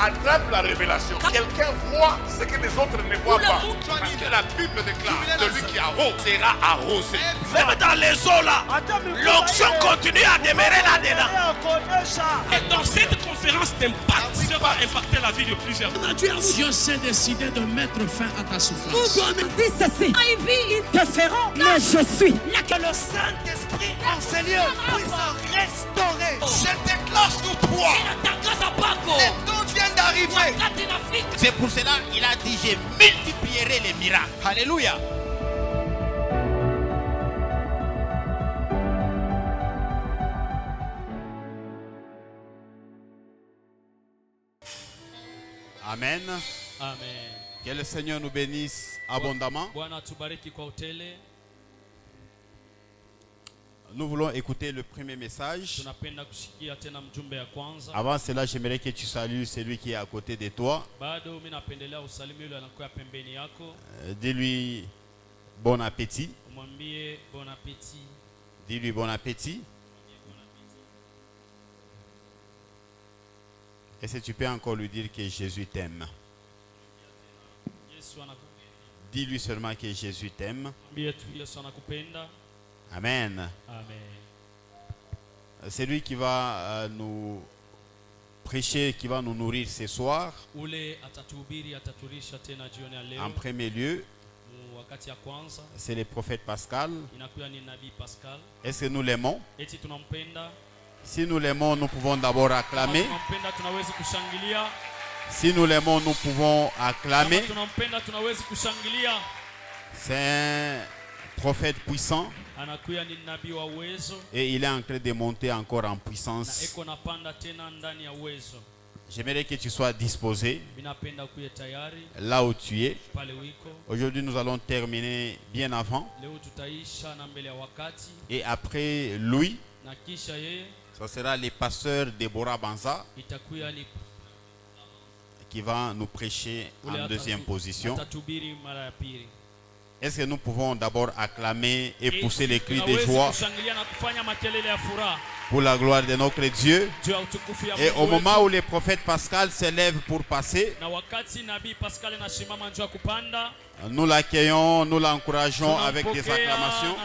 attrape la révélation. Quelqu'un voit ce que les autres ne voient pas. Parce que la Bible déclare, celui qui arrose sera arrosé. Même dans les eaux là, l'onction continue à demeurer là-dedans. Et dans cette conférence d'impact, ça va impacter la vie de plusieurs. Dieu s'est décidé de mettre fin à ta souffrance. Dis ceci. Ils te feront, mais je suis. Là que le Saint-Esprit en Seigneur puisse restaurer. Je déclare sur toi. Les dons viennent d'arriver. C'est pour cela qu'il a dit, je multiplierai les miracles. Alléluia. Amen. Amen. Que le Seigneur nous bénisse abondamment. Bwana tubariki kwa utele. Nous voulons écouter le premier message. Tunapenda kusikia tena mjumbe ya kwanza. Avant cela, j'aimerais que tu salues celui qui est à côté de toi. Bado mimi napendelea usalimu yule anakuwa pembeni yako. Dis-lui bon appétit. Umwambie bon appétit. Dis-lui bon appétit. Et si tu peux encore lui dire que Jésus t'aime. Yesu anakupenda. Dis-lui seulement que Jésus t'aime. Mwambie tu Yesu anakupenda. Amen. Amen. C'est lui qui va nous prêcher, qui va nous nourrir ce soir. Ule atatuhubiri atatulisha tena jioni ya leo. En premier lieu, wakati ya kwanza c'est le prophète Pascal. inakuwa ni nabii Pascal. Est-ce que nous l'aimons? Eti tunampenda. Si nous l'aimons, nous pouvons d'abord acclamer. Tunampenda tunaweza kushangilia. Si nous l'aimons, nous pouvons acclamer. Tunampenda tunaweza kushangilia. C'est un prophète puissant. Anakuwa ni nabii wa uwezo. Et il est en train de monter encore en puissance. Na eko napanda tena ndani ya uwezo. J'aimerais que tu sois disposé Minapenda kuwe tayari. Là où tu es. Pale wiko. Aujourd'hui, nous allons terminer bien avant. Leo tutaisha na mbele ya wakati. Et après lui, na kisha yeye, ce sera le pasteur Deborah Banza itakuwa ni qui va nous prêcher en deuxième position. Atatubiri mara ya pili. Est-ce que nous pouvons d'abord acclamer et pousser les cris de joie pour la gloire de notre Dieu? Et au moment où le prophète Pascal s'élève pour passer, nous l'accueillons, nous l'encourageons avec des acclamations.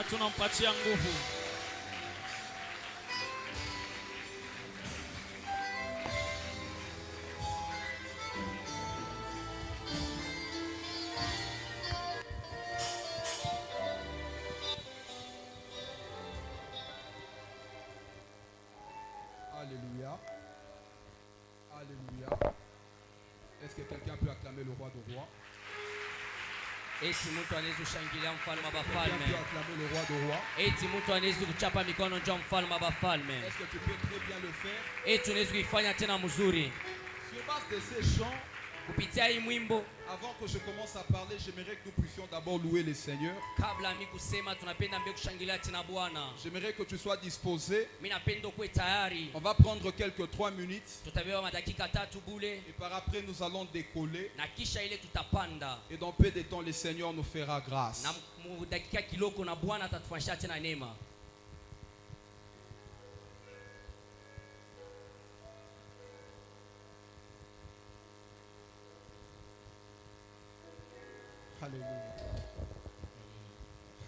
Alléluia. Alléluia. Est-ce que quelqu'un peut acclamer le roi de rois? Eti mtu anaweza kushangilia mfalme wa Quelqu'un bafalme. peut acclamer le roi de rois? Eti mtu anaweza kuchapa mikono njoo mfalme wa bafalme. Est-ce que tu peux très bien le faire? Eti unaweza kuifanya tena mzuri. Sur base de ces chants, kupitia hii mwimbo, avant que je commence à parler, j'aimerais que nous puissions d'abord louer le Seigneur. kabla mimi kusema tunapenda mbele kushangilia tena Bwana. J'aimerais que tu sois disposé. Mimi napenda kuwe tayari. On va prendre quelques 3 minutes. Tutabeba madakika 3 bule. Et par après nous allons décoller. Na kisha ile tutapanda. Et dans peu de temps le Seigneur nous fera grâce. Na dakika kiloko na Bwana atatufanyia tena neema. Alléluia.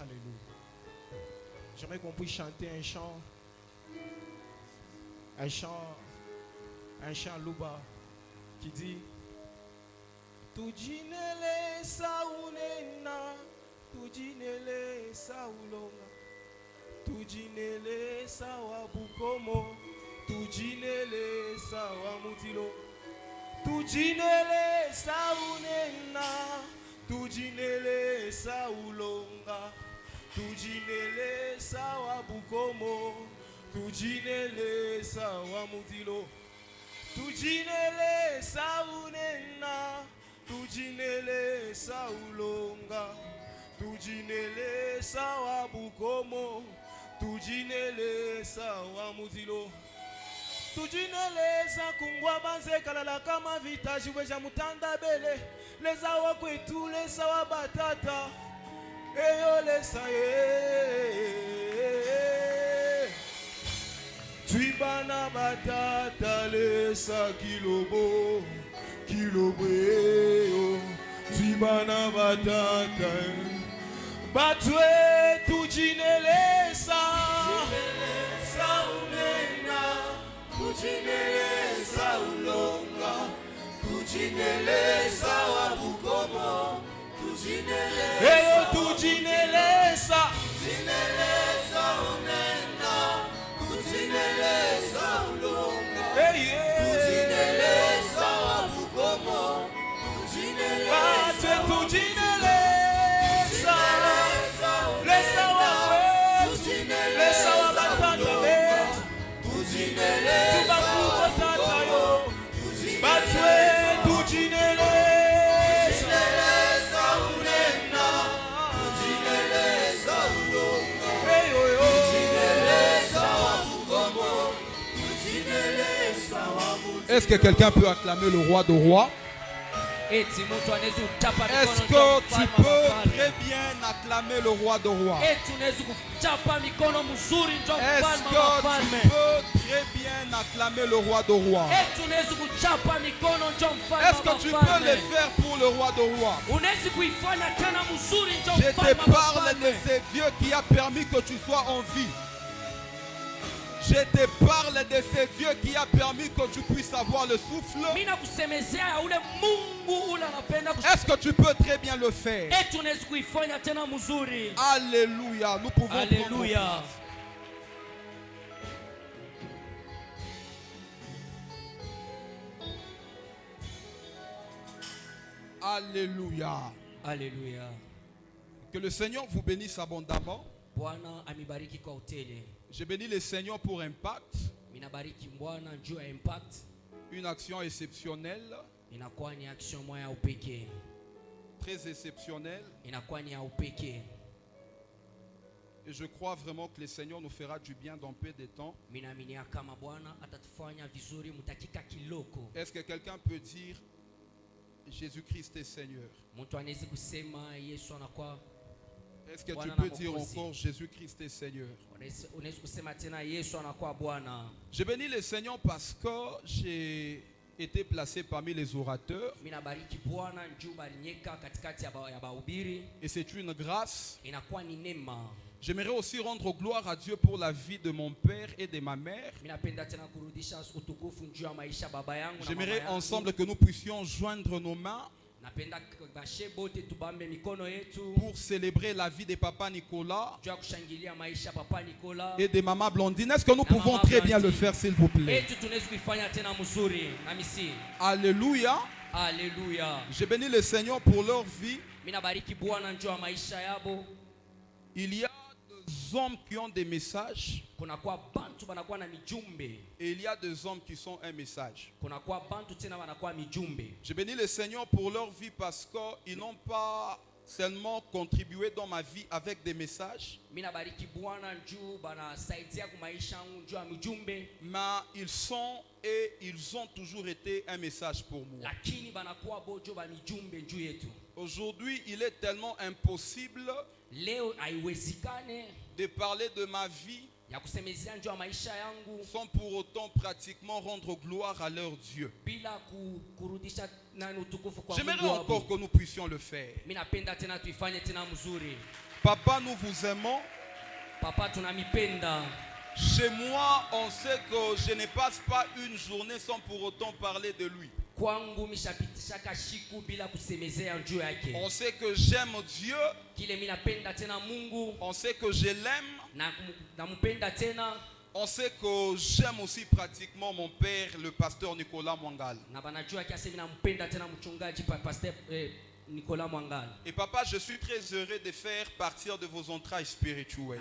Alléluia. J'aimerais qu'on puisse chanter un chant louba qui dit Tujinele saunena, tujinele saulonga, tujinele sawabukomo, tujinele sawamutilo, tujinele saunena, tujinele saulonga, tujinele sawabukomo, tujinele sawamutilo, tujinele saunena, tujinele saulonga, tujinele sawabukomo, tujinele sawamutilo, tujinele sakungwa banze kalala kama vitaji weja mutanda bele leza wakwetu lesa wa batata eyo lesa tuibana batata lesa kilobo kilobweo tibana batata batwe tujinelesa unena tujinelesa ulonga tujinelesa wabukomo tujinelesa tujinelesa unena tujinelesa ulonga tujinelesa wabukomo tujinelesa tujinelesa lesa wawe lesa wabatanda betu tujinelesa tubakubo tata yo batwe tujinelesa unena tujinelesa ulonga tujinelesa wabukomo tujinelesa wabukomo. Est-ce que quelqu'un peut acclamer le roi de rois? Est-ce que tu peux très bien acclamer le roi de rois? Est-ce que tu peux très bien acclamer le roi de rois? Est-ce que tu peux le faire pour le roi de rois? Je te parle de ce Dieu qui a permis que tu sois en vie. Je te parle de ce Dieu qui a permis que tu puisses avoir le souffle. Est-ce que tu peux très bien le faire? Alléluia. Nous pouvons prendre place. Alléluia. Alléluia. Que le Seigneur vous bénisse abondamment. Je bénis le Seigneur pour Impact. Une action exceptionnelle. Très exceptionnelle. Et je crois vraiment que le Seigneur nous fera du bien dans peu de temps. Est-ce que quelqu'un peut dire Jésus-Christ est Seigneur? Est-ce que tu peux dire encore Jésus-Christ est Seigneur? Je bénis le Seigneur parce que j'ai été placé parmi les orateurs. Et c'est une grâce. J'aimerais aussi rendre gloire à Dieu pour la vie de mon père et de ma mère. J'aimerais ensemble que nous puissions joindre nos mains pour célébrer la vie de papa Nicolas et de maman Blondine. Est-ce que nous pouvons très bien le faire, s'il vous plaît? Alléluia. Alléluia. Je bénis le Seigneur pour leur vie. Il y a des hommes qui ont des messages et il y a des hommes qui sont un message. Je bénis le Seigneur pour leur vie parce qu'ils n'ont pas seulement contribué dans ma vie avec des messages, mais ils sont et ils ont toujours été un message pour moi. Aujourd'hui, il est tellement impossible de parler de ma vie sans pour autant pratiquement rendre gloire à leur Dieu. J'aimerais encore que nous puissions le faire. Papa, nous vous aimons. Chez moi, on sait que je ne passe pas une journée sans pour autant parler de lui. On sait que j'aime Dieu. On sait que je l'aime. On sait que j'aime aussi pratiquement mon père, le pasteur Nicolas Mwangal. Et papa, je suis très heureux de faire partir de vos entrailles spirituelles.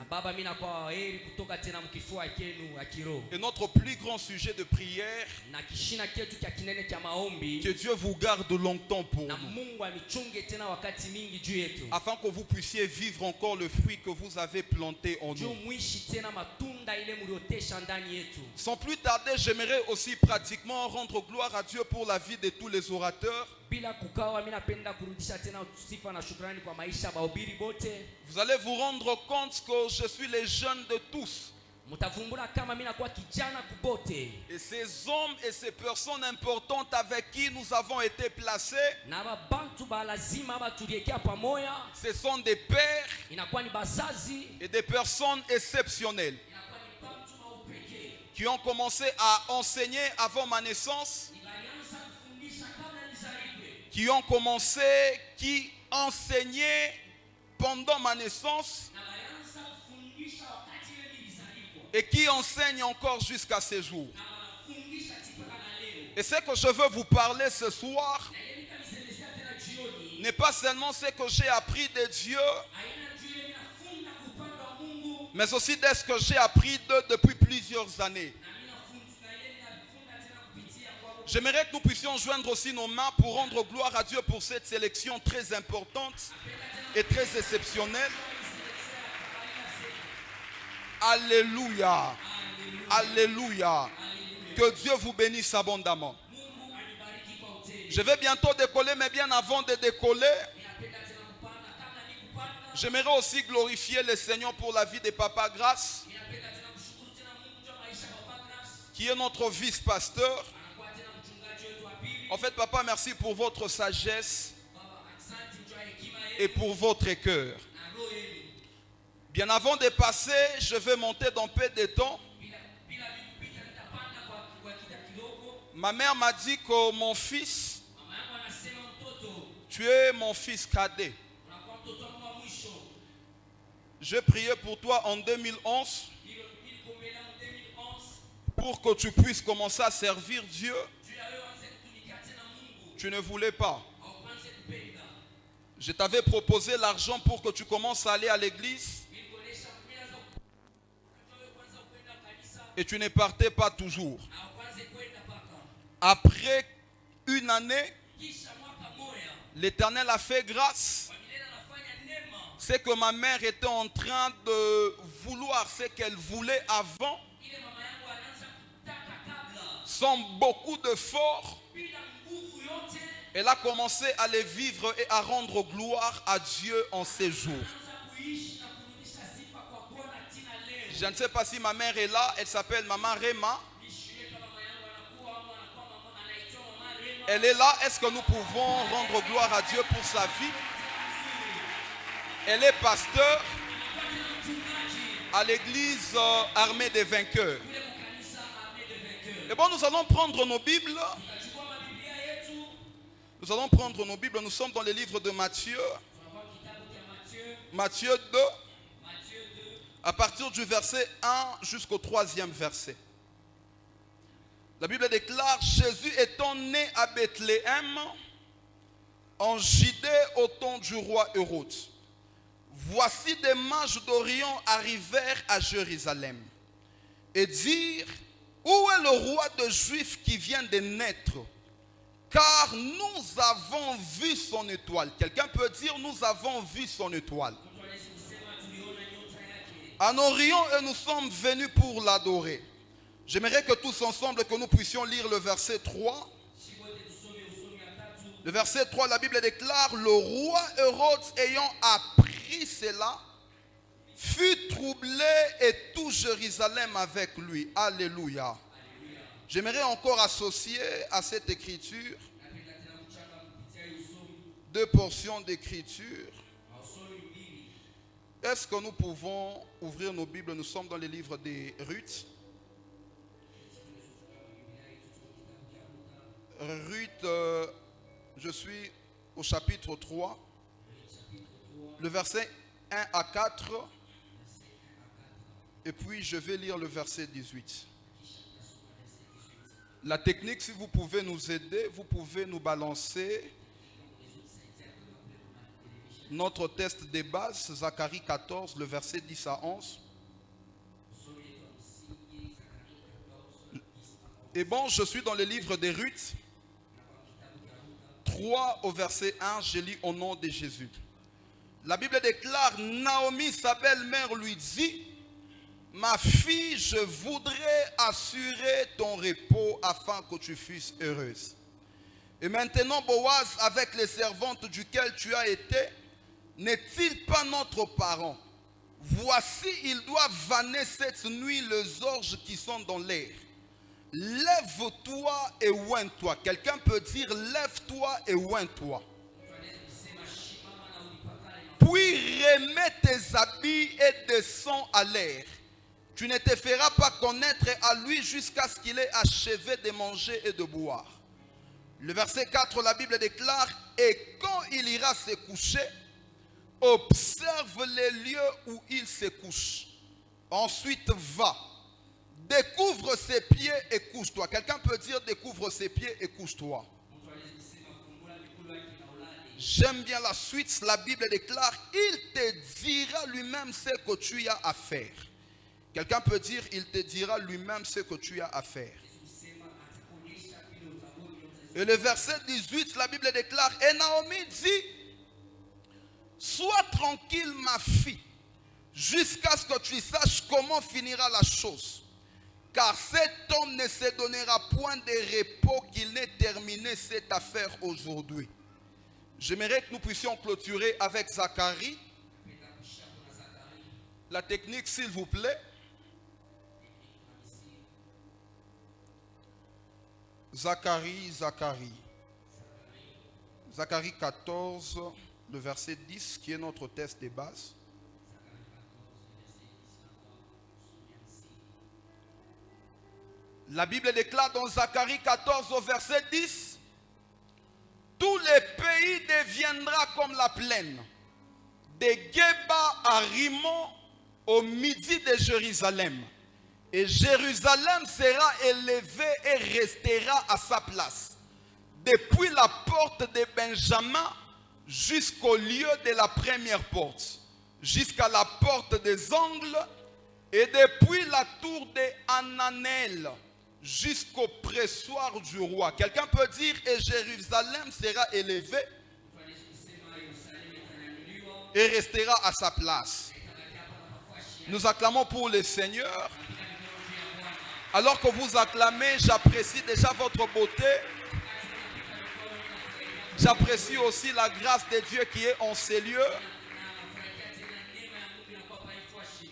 Et notre plus grand sujet de prière, que Dieu vous garde longtemps pour nous, afin que vous puissiez vivre encore le fruit que vous avez planté en nous. Sans plus tarder, j'aimerais aussi pratiquement rendre gloire à Dieu pour la vie de tous les orateurs. Vous allez vous rendre compte que je suis le jeune de tous. Et ces hommes et ces personnes importantes avec qui nous avons été placés, ce sont des pères et des personnes exceptionnelles qui ont commencé à enseigner avant ma naissance, qui enseignaient pendant ma naissance et qui enseignent encore jusqu'à ces jours. Et ce que je veux vous parler ce soir n'est pas seulement ce que j'ai appris de Dieu, mais aussi de ce que j'ai appris depuis plusieurs années. J'aimerais que nous puissions joindre aussi nos mains pour rendre gloire à Dieu pour cette sélection très importante et très exceptionnelle. Alléluia. Alléluia. Que Dieu vous bénisse abondamment. Je vais bientôt décoller, mais bien avant de décoller, j'aimerais aussi glorifier le Seigneur pour la vie de Papa Grâce, qui est notre vice-pasteur. En fait, Papa, merci pour votre sagesse et pour votre cœur. Bien avant de passer, je vais monter dans peu de temps. Ma mère m'a dit que mon fils, tu es mon fils cadet. Je priais pour toi en 2011 pour que tu puisses commencer à servir Dieu. Tu ne voulais pas. Je t'avais proposé l'argent pour que tu commences à aller à l'église. Et tu ne partais pas toujours. Après une année, l'Éternel a fait grâce. C'est que ma mère était en train de vouloir ce qu'elle voulait avant, sans beaucoup d'efforts. Elle a commencé à les vivre et à rendre gloire à Dieu en ces jours. Je ne sais pas si ma mère est là. Elle s'appelle Maman Rema. Elle est là. Est-ce que nous pouvons rendre gloire à Dieu pour sa vie? Elle est pasteur à l'église Armée des Vainqueurs. Et bon, nous allons prendre nos Bibles. Nous allons prendre nos Bibles. Nous sommes dans le livre de Matthieu. Matthieu 2. À partir du verset 1 jusqu'au 3e verset. La Bible déclare: Jésus étant né à Bethléem, en Judée au temps du roi Hérode. Voici des mages d'Orient arrivèrent à Jérusalem et dirent: où est le roi des Juifs qui vient de naître? Car nous avons vu son étoile. Quelqu'un peut dire: nous avons vu son étoile en Orient et nous sommes venus pour l'adorer. J'aimerais que tous ensemble que nous puissions lire le verset 3. Le verset 3, la Bible déclare: le roi Hérode ayant appris cela fut troublé et tout Jérusalem avec lui. Alléluia. J'aimerais encore associer à cette écriture deux portions d'écriture. Est-ce que nous pouvons ouvrir nos Bibles? Nous sommes dans les livres des Ruth. Ruth, je suis au chapitre 3, le verset 1 à 4, et puis je vais lire le verset 18. La technique, si vous pouvez nous aider, vous pouvez nous balancer notre test de base, Zacharie 14, le verset 10 à 11. Et bon, je suis dans le livre des Ruth, 3 au verset 1, je lis au nom de Jésus. La Bible déclare: Naomi, sa belle-mère, lui dit: ma fille, je voudrais assurer ton repos afin que tu fusses heureuse. Et maintenant, Boaz, avec les servantes duquel tu as été, n'est-il pas notre parent? Voici, il doit vanner cette nuit les orges qui sont dans l'air. Lève-toi et oins-toi. Quelqu'un peut dire lève-toi et oins-toi. Puis remets tes habits et descends à l'air. Tu ne te feras pas connaître à lui jusqu'à ce qu'il ait achevé de manger et de boire. Le verset 4, la Bible déclare, et quand il ira se coucher, observe les lieux où il se couche. Ensuite va, découvre ses pieds et couche-toi. Quelqu'un peut dire découvre ses pieds et couche-toi. J'aime bien la suite, la Bible déclare, il te dira lui-même ce que tu as à faire. Quelqu'un peut dire, il te dira lui-même ce que tu as à faire. Et le verset 18, la Bible déclare, et Naomi dit, sois tranquille ma fille, jusqu'à ce que tu saches comment finira la chose. Car cet homme ne se donnera point de repos qu'il n'ait terminé cette affaire aujourd'hui. J'aimerais que nous puissions clôturer avec Zacharie. La technique, s'il vous plaît. Zacharie 14, le verset 10, qui est notre texte de base. La Bible déclare dans Zacharie 14 au verset 10, tout le pays deviendra comme la plaine, de Geba à Rimon au midi de Jérusalem. Et Jérusalem sera élevée et restera à sa place, depuis la porte de Benjamin jusqu'au lieu de la première porte, jusqu'à la porte des angles, et depuis la tour de Hananel jusqu'au pressoir du roi. Quelqu'un peut dire, et Jérusalem sera élevé et restera à sa place. Nous acclamons pour le Seigneur. Alors que vous acclamez, j'apprécie déjà votre beauté. J'apprécie aussi la grâce de Dieu qui est en ces lieux.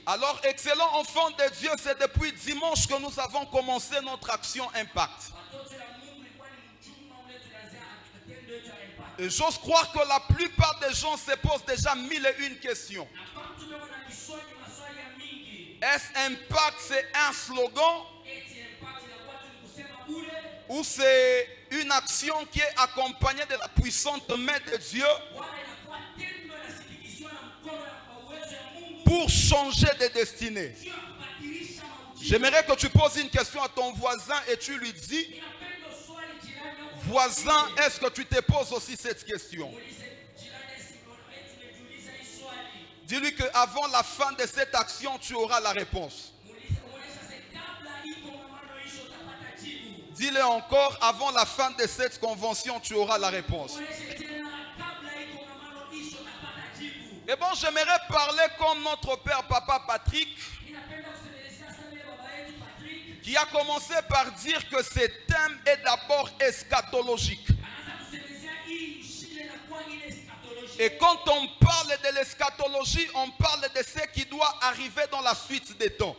Alors, excellent enfant de Dieu, c'est depuis dimanche que nous avons commencé notre action Impact. Et j'ose croire que la plupart des gens se posent déjà 1001 questions. Est-ce Impact, c'est un slogan? Ou c'est une action qui est accompagnée de la puissante main de Dieu pour changer de destinée? J'aimerais que tu poses une question à ton voisin et tu lui dis, voisin, est-ce que tu te poses aussi cette question? Dis-lui qu'avant la fin de cette action, tu auras la réponse. Dis-le encore, avant la fin de cette convention, tu auras la réponse. Et bon, j'aimerais parler comme notre père Papa Patrick, qui a commencé par dire que ce thème est d'abord eschatologique. Et quand on parle de l'eschatologie, on parle de ce qui doit arriver dans la suite des temps.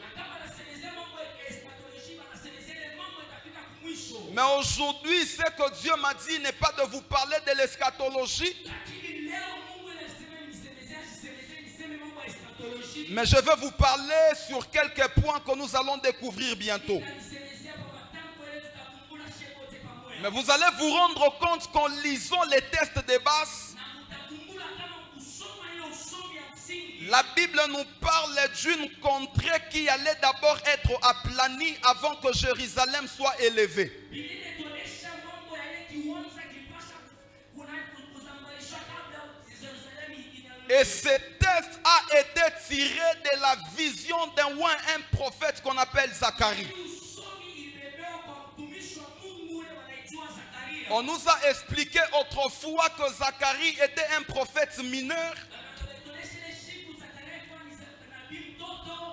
Mais aujourd'hui, ce que Dieu m'a dit n'est pas de vous parler de l'eschatologie, mais je vais vous parler sur quelques points que nous allons découvrir bientôt. Mais vous allez vous rendre compte qu'en lisant les textes de base, la Bible nous parle d'une contrée qui allait d'abord être aplanie avant que Jérusalem soit élevée. Et ce texte a été tiré de la vision un prophète qu'on appelle Zacharie. On nous a expliqué autrefois que Zacharie était un prophète mineur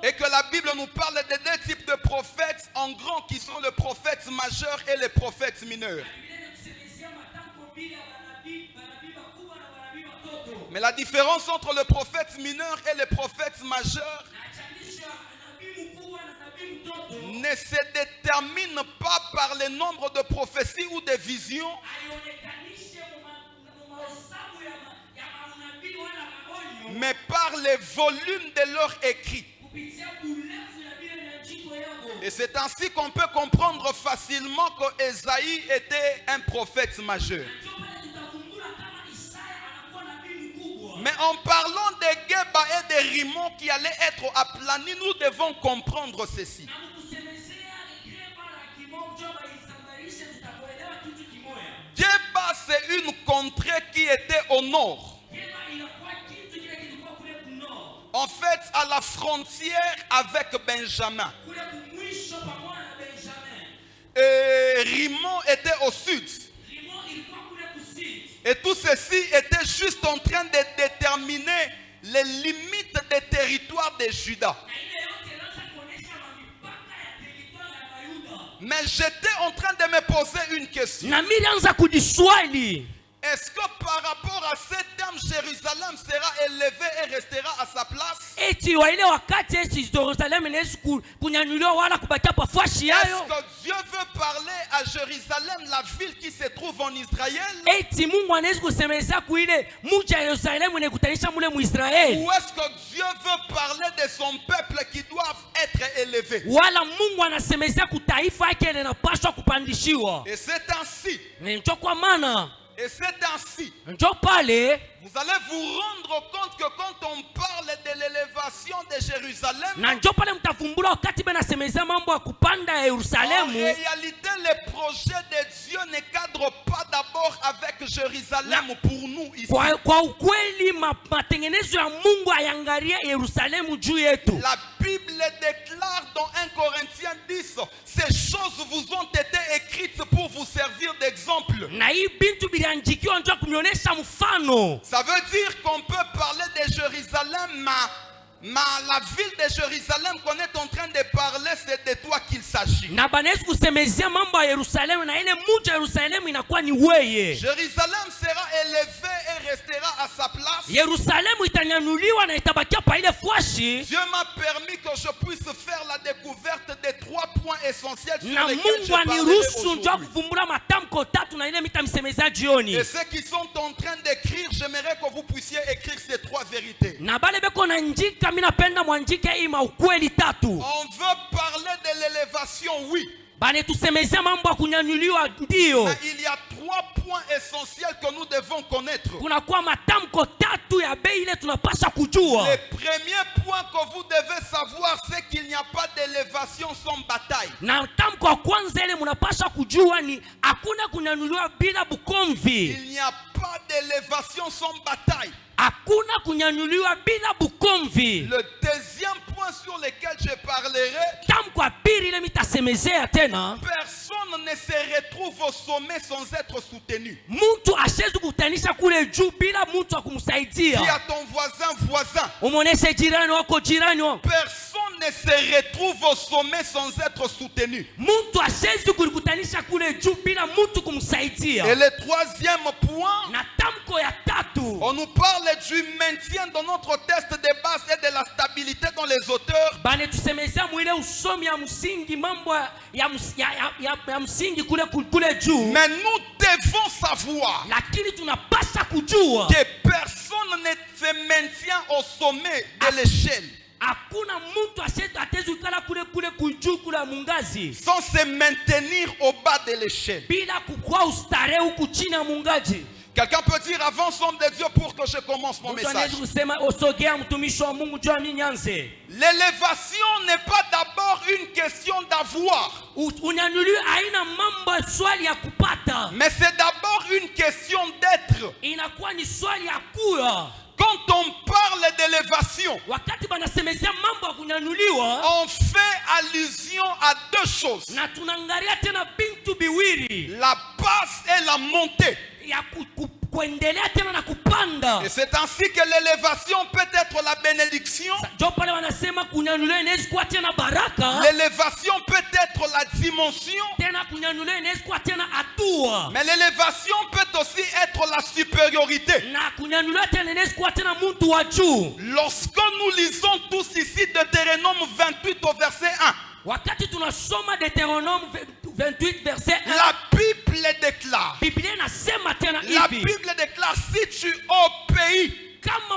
et que la Bible nous parle de deux types de prophètes en grand qui sont le prophète majeur et le prophète mineur. Mais la différence entre le prophète mineur et le prophète majeur ne se détermine pas par le nombre de prophéties ou de visions, mais par le volume de leurs écrits. Et c'est ainsi qu'on peut comprendre facilement qu'Ésaïe était un prophète majeur. Mais en parlant de Geba et de Rimon qui allaient être aplanis, nous devons comprendre ceci. Geba, c'est une contrée qui était au nord. En fait, à la frontière avec Benjamin. Et Rimon était au sud. Et tout ceci était juste en train de déterminer les limites des territoires de Juda. Mais j'étais en train de me poser une question. Est-ce que par rapport à ce terme, Jérusalem sera élevé et restera à sa place? Est-ce que Dieu veut parler à Jérusalem, la ville qui se trouve en Israël? Ou est-ce que Dieu veut parler de son peuple qui doivent être élevés? Et c'est ainsi. Et c'est ainsi. Vous allez vous rendre compte que quand on parle de l'élévation de Jérusalem, en réalité, le projet de Dieu ne cadre pas d'abord avec Jérusalem pour nous ici. La Bible déclare dans 1 Corinthiens 10, ces choses vous ont été écrites pour vous servir d'exemple. Ça veut dire qu'on peut parler de Jérusalem, mais la ville de Jérusalem qu'on est en train de parler, c'est de toi qu'il s'agit. Jérusalem sera élevé et restera à sa place. Dieu m'a permis que je puisse faire la découverte des 3 points essentiels sur lesquels je parlerai aujourd'hui. Et ceux qui sont en train d'écrire, j'aimerais que vous puissiez écrire ces 3 vérités. On veut parler de l'élévation, oui. Mais il y a 3 points essentiels que nous devons connaître. Le premier point que vous devez savoir, c'est qu'il n'y a pas d'élévation sans bataille. Il n'y a pas d'élévation sans bataille. Le deuxième point sur lequel je parlerai, personne ne se retrouve au sommet sans être soutenu. Dis à ton voisin, personne ne se retrouve au sommet sans être soutenu. Et le troisième point, on nous parle du maintien dans notre test de base et de la stabilité dans les auteurs. Mais nous devons savoir que personne ne se maintient au sommet de l'échelle sans se maintenir au bas de l'échelle. Quelqu'un peut dire avance homme de Dieu pour que je commence mon message. L'élévation n'est pas d'abord une question d'avoir, mais c'est d'abord une question d'être. Quand on parle d'élévation, on fait allusion à 2 choses. La basse et la montée. kupanda. Et c'est ainsi que l'élévation peut être la bénédiction. Ndio pale wanasema kunyanyuliwa inaweza kuwa tena baraka. L'élévation peut être la dimension. Tena kunyanyuliwa inaweza kuwa tena hatua. Mais l'élévation peut aussi être la supériorité. Na kunyanyuliwa tena inaweza kuwa tena mtu wa juu. Lorsque nous lisons tous ici Deutéronome 28 au verset 1. Wakati tunasoma Deutéronome 28 verset 1. La Bible déclare. Biblia inasema tena hivi. La Bible déclare si tu obéis kama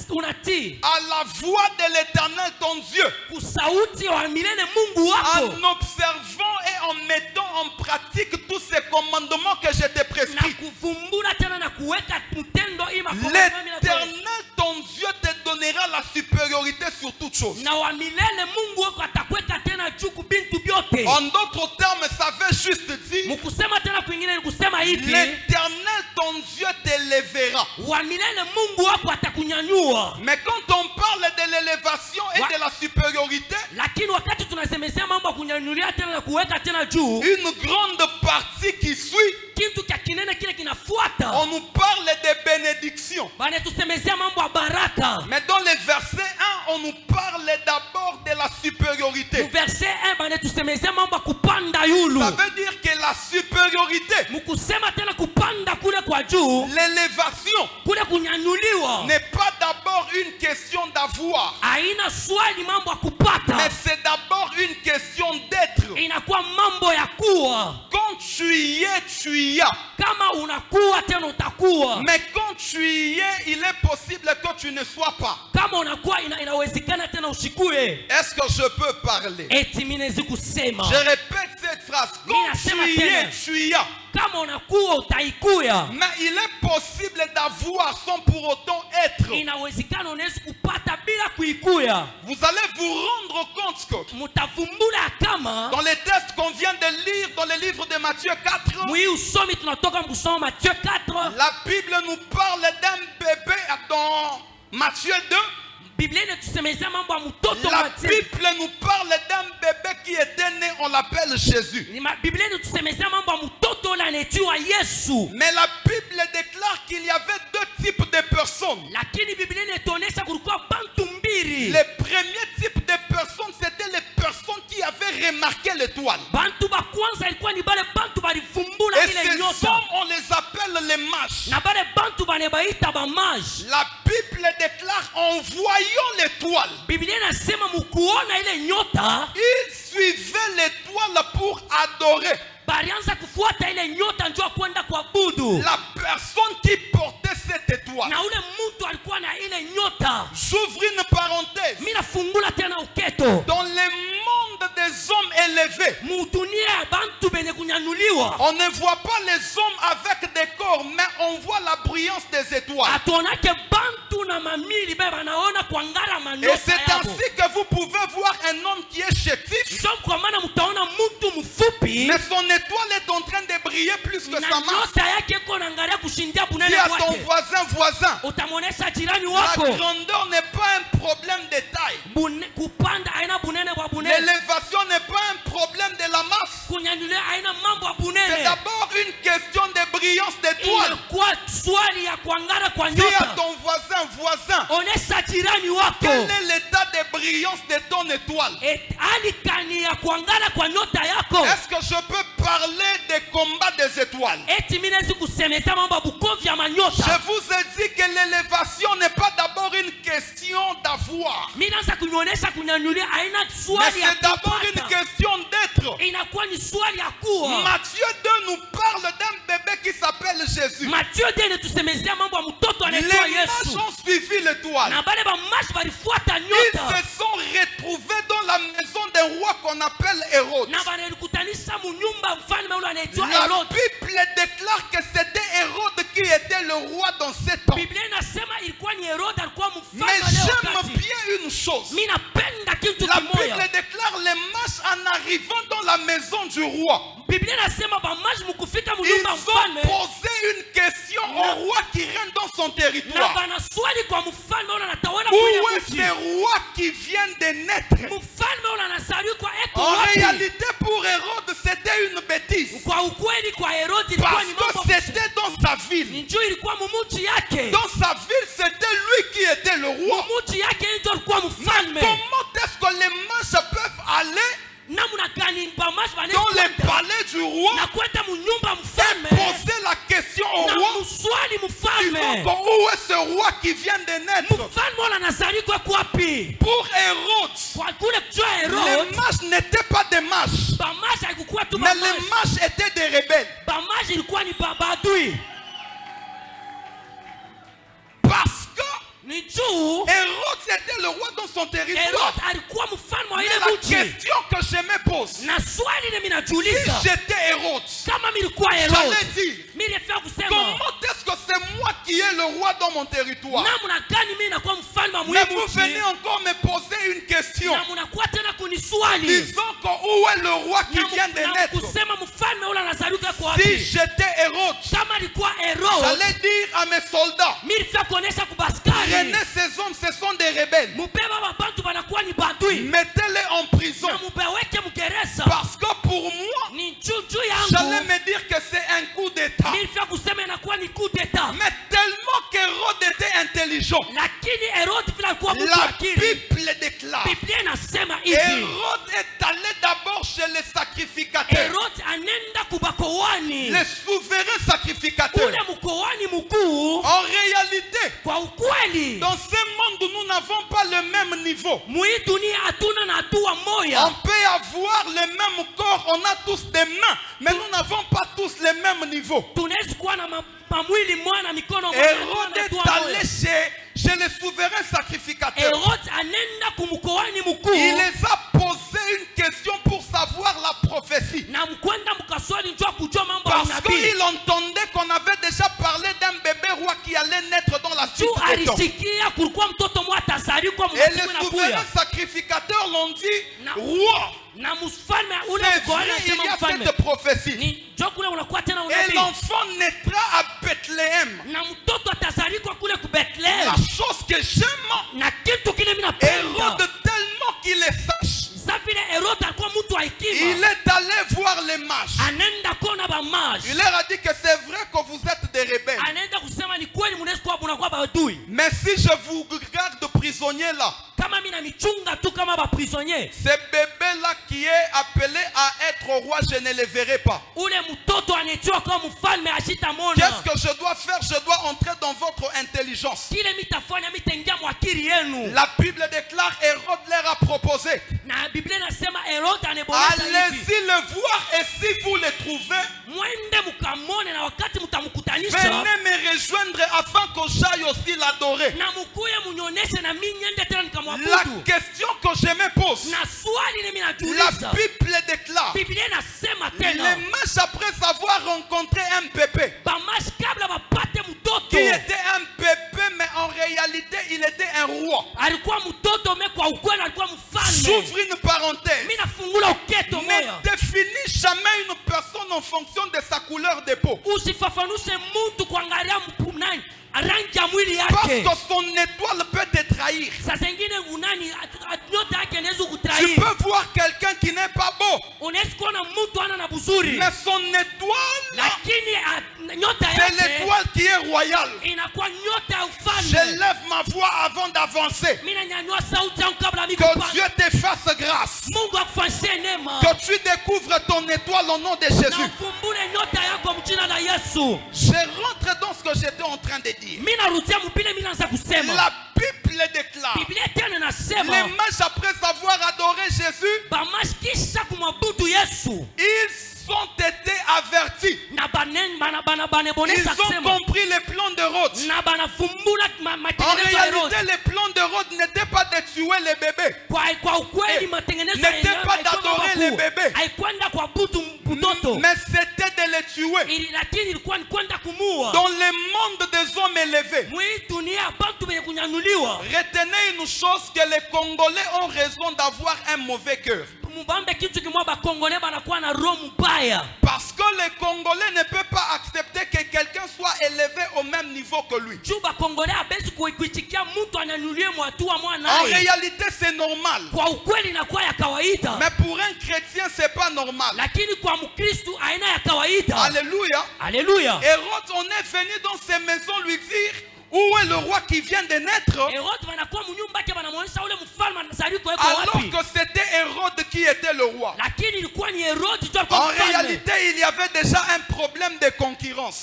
unatii à la voix de l'Éternel ton Dieu, kusauti wa milele Mungu wako, en observant et en mettant en pratique tous ces commandements que je t'ai prescrits, na kuvumbura tena na kuweka mtendo ima kwa l'Éternel ton Dieu te donnera la supériorité sur toutes choses. Na wa milele Mungu wako atakweka tena juu kubintu byote. En d'autres termes, ça veut juste dire mkusema tena kwingine ni kusema hivi, l'Éternel ton Dieu t'élèvera. Wa milele Mungu wako atakunyanyua. Mais quand on parle de l'élévation et de la supériorité, lakini wakati tunasemezea mambo ya kunyanyulia tena na kuweka tena juu, une grande partie qui suit, kitu kinene kile kinafuata, on nous parle de bénédiction. Bana tusemezea mambo ya baraka. Mais dans le verset 1, on nous parle d'abord de la supériorité. Mu verset 1 bana tusemezea mambo ya kupanda yulu. Ça veut dire que la supériorité, mkusema tena kupanda kule kwa juu, l'élévation kule kunyanyuliwa, n'est pas d'abord une question d'avoir. Haina swali mambo ya kupata. Mais c'est d'abord une question d'être. Inakuwa mambo ya kuwa. Quand tu y es, tu y as. Kama unakuwa tena utakuwa. Mais quand tu y es, il est possible que tu ne sois pas. Kama unakuwa inawezekana tena usikue. Est-ce que je peux parler? Eti minezi kusema. Je répète cette phrase. Quand tu y es, tu y as. Kama unakuwa utaikuya. Mais il est possible d'avoir sans pour autant être. Inawezekana unaweza kupata bila kuikuya. Vous allez vous rendre compte que mutavumbula kama dans les textes qu'on vient de lire dans le livre de Matthieu 4, oui, usomi tunatoka kusoma Matthieu 4. La Bible nous parle d'un bébé dans Matthieu 2. La Bible nous parle d'un bébé qui était né, on l'appelle Jésus. Mais la Bible déclare qu'il y avait deux types de personnes. Le premier type de personnes, c'était les personnes qui avaient remarqué l'étoile. Et ces hommes, on les appelle les mages. La Bible déclare en voyant l'étoile, ils suivaient l'étoile pour adorer. La personne qui portait cette étoile, j'ouvre une parenthèse, dans le monde des hommes élevés, on ne voit pas les hommes avec des corps, mais on voit la brillance des étoiles. Et c'est ainsi que vous pouvez voir un homme qui est chétif, mais son étoile est en train de briller plus que sa masse. Dis à ton voisin, la grandeur n'est pas un problème de taille. L'élévation n'est pas un problème de la masse. C'est d'abord une question de brillance d'étoile. Dis à ton voisin, quel est l'état de brillance de ton étoile? Est-ce que je peux parler des combats des étoiles? Je vous ai dit que l'élévation n'est pas d'abord une question d'avoir, mais c'est d'abord une question d'être. Matthieu 2 nous parle d'un bébé qui s'appelle Jésus. Les mages ont suivi l'étoile. Ils se sont retrouvés dans la maison d'un roi qu'on appelle Hérode. La Bible déclare que c'était Hérode qui était le roi dans ce temps. Mais j'aime bien une chose. La Bible déclare les mages en arrivant dans la maison du roi. Ils ont posé une question au roi qui règne dans son territoire. Où est ce roi qui vient de naître? En réalité, pour Hérode, c'était une bêtise. Parce que c'était dans sa ville. et poser la question au roi. Disons où est ce roi qui vient de naître? Pour Hérode, les mages n'étaient pas des mages, mais les mages étaient des rebelles. Parce que Hérode était le roi dans son territoire. Mais la question que je me pose, si j'étais Hérode, j'allais dire, comment est-ce que c'est moi qui est le roi dans mon territoire? Mais vous venez encore me poser une question. Disons où est le roi qui vient de naître? Si j'étais Hérode, j'allais dire à mes soldats, prenez ces hommes, ce sont des rebelles. Mettez-les en prison. Parce que pour moi, j'allais me dire que c'est un coup d'état. Mais tellement qu'Hérode était intelligent, la Bible déclare, Hérode est allé d'abord chez les sacrificateurs, les souverains sacrificateurs. En réalité, dans ce monde où nous n'avons pas le même niveau, on peut avoir le même corps, on a tous des mains, mais nous n'avons pas tous le même niveau. Hérode est allé chez les souverains sacrificateurs. Il les a posé une question pour savoir la prophétie. Parce qu'il entendait qu'on avait déjà parlé d'un bébé roi qui allait naître dans la suite des temps. Et les souverains sacrificateurs l'ont dit, roi, c'est vrai, il y a cette prophétie. Et l'enfant naîtra à Bethléem. La chose que j'aime, Hérode tellement qu'il est sage, il est allé voir les mages. Il leur a dit que c'est vrai que vous êtes des rebelles. Mais si je vous garde prisonnier là, ce bébé là qui est appelé à être roi, je ne le verrai pas. Qu'est-ce que je dois faire? Je dois entrer dans votre intelligence. La Bible déclare, Hérode leur a proposé, allez-y le voir, et si vous le trouvez, venez me rejoindre afin que j'aille aussi l'adorer. La question que je me pose, la Bible déclare, les mages après avoir rencontré un bébé qui était un bébé, mais en réalité il était un roi. J'ouvre une parenthèse. Ne définis jamais une personne en fonction de sa couleur de peau. Parce que son étoile peut te trahir. Tu peux voir quelqu'un qui n'est pas beau, mais son étoile, c'est l'étoile qui est royale. Je lève ma voix avant d'avancer. Que Dieu te fasse grâce. Que tu découvres ton étoile au nom de Jésus. Je rentre dans ce que j'étais en train de dire. La Bible déclare, les mages après avoir adoré Jésus, ils ont été avertis. Ils ont compris les plans de Hérode. En réalité, les plans de Hérode n'étaient pas de tuer les bébés, n'étaient pas d'adorer les bébés, mais c'était de les tuer. Dans le monde des hommes élevés, retenez une chose, que les Congolais ont raison d'avoir un mauvais cœur. Parce que les Congolais ne peuvent pas accepter que quelqu'un soit élevé au même niveau que lui. En réalité, c'est normal. Mais pour un chrétien, c'est pas normal. Alléluia. Alléluia. Hérode, on est venu dans ces maisons lui dire, où est le roi qui vient de naître? Alors que c'était Hérode qui était le roi. lakini ilikuwa ni Herodi ndio En alikuwa mfalme. réalité, il y avait déjà un problème de concurrence.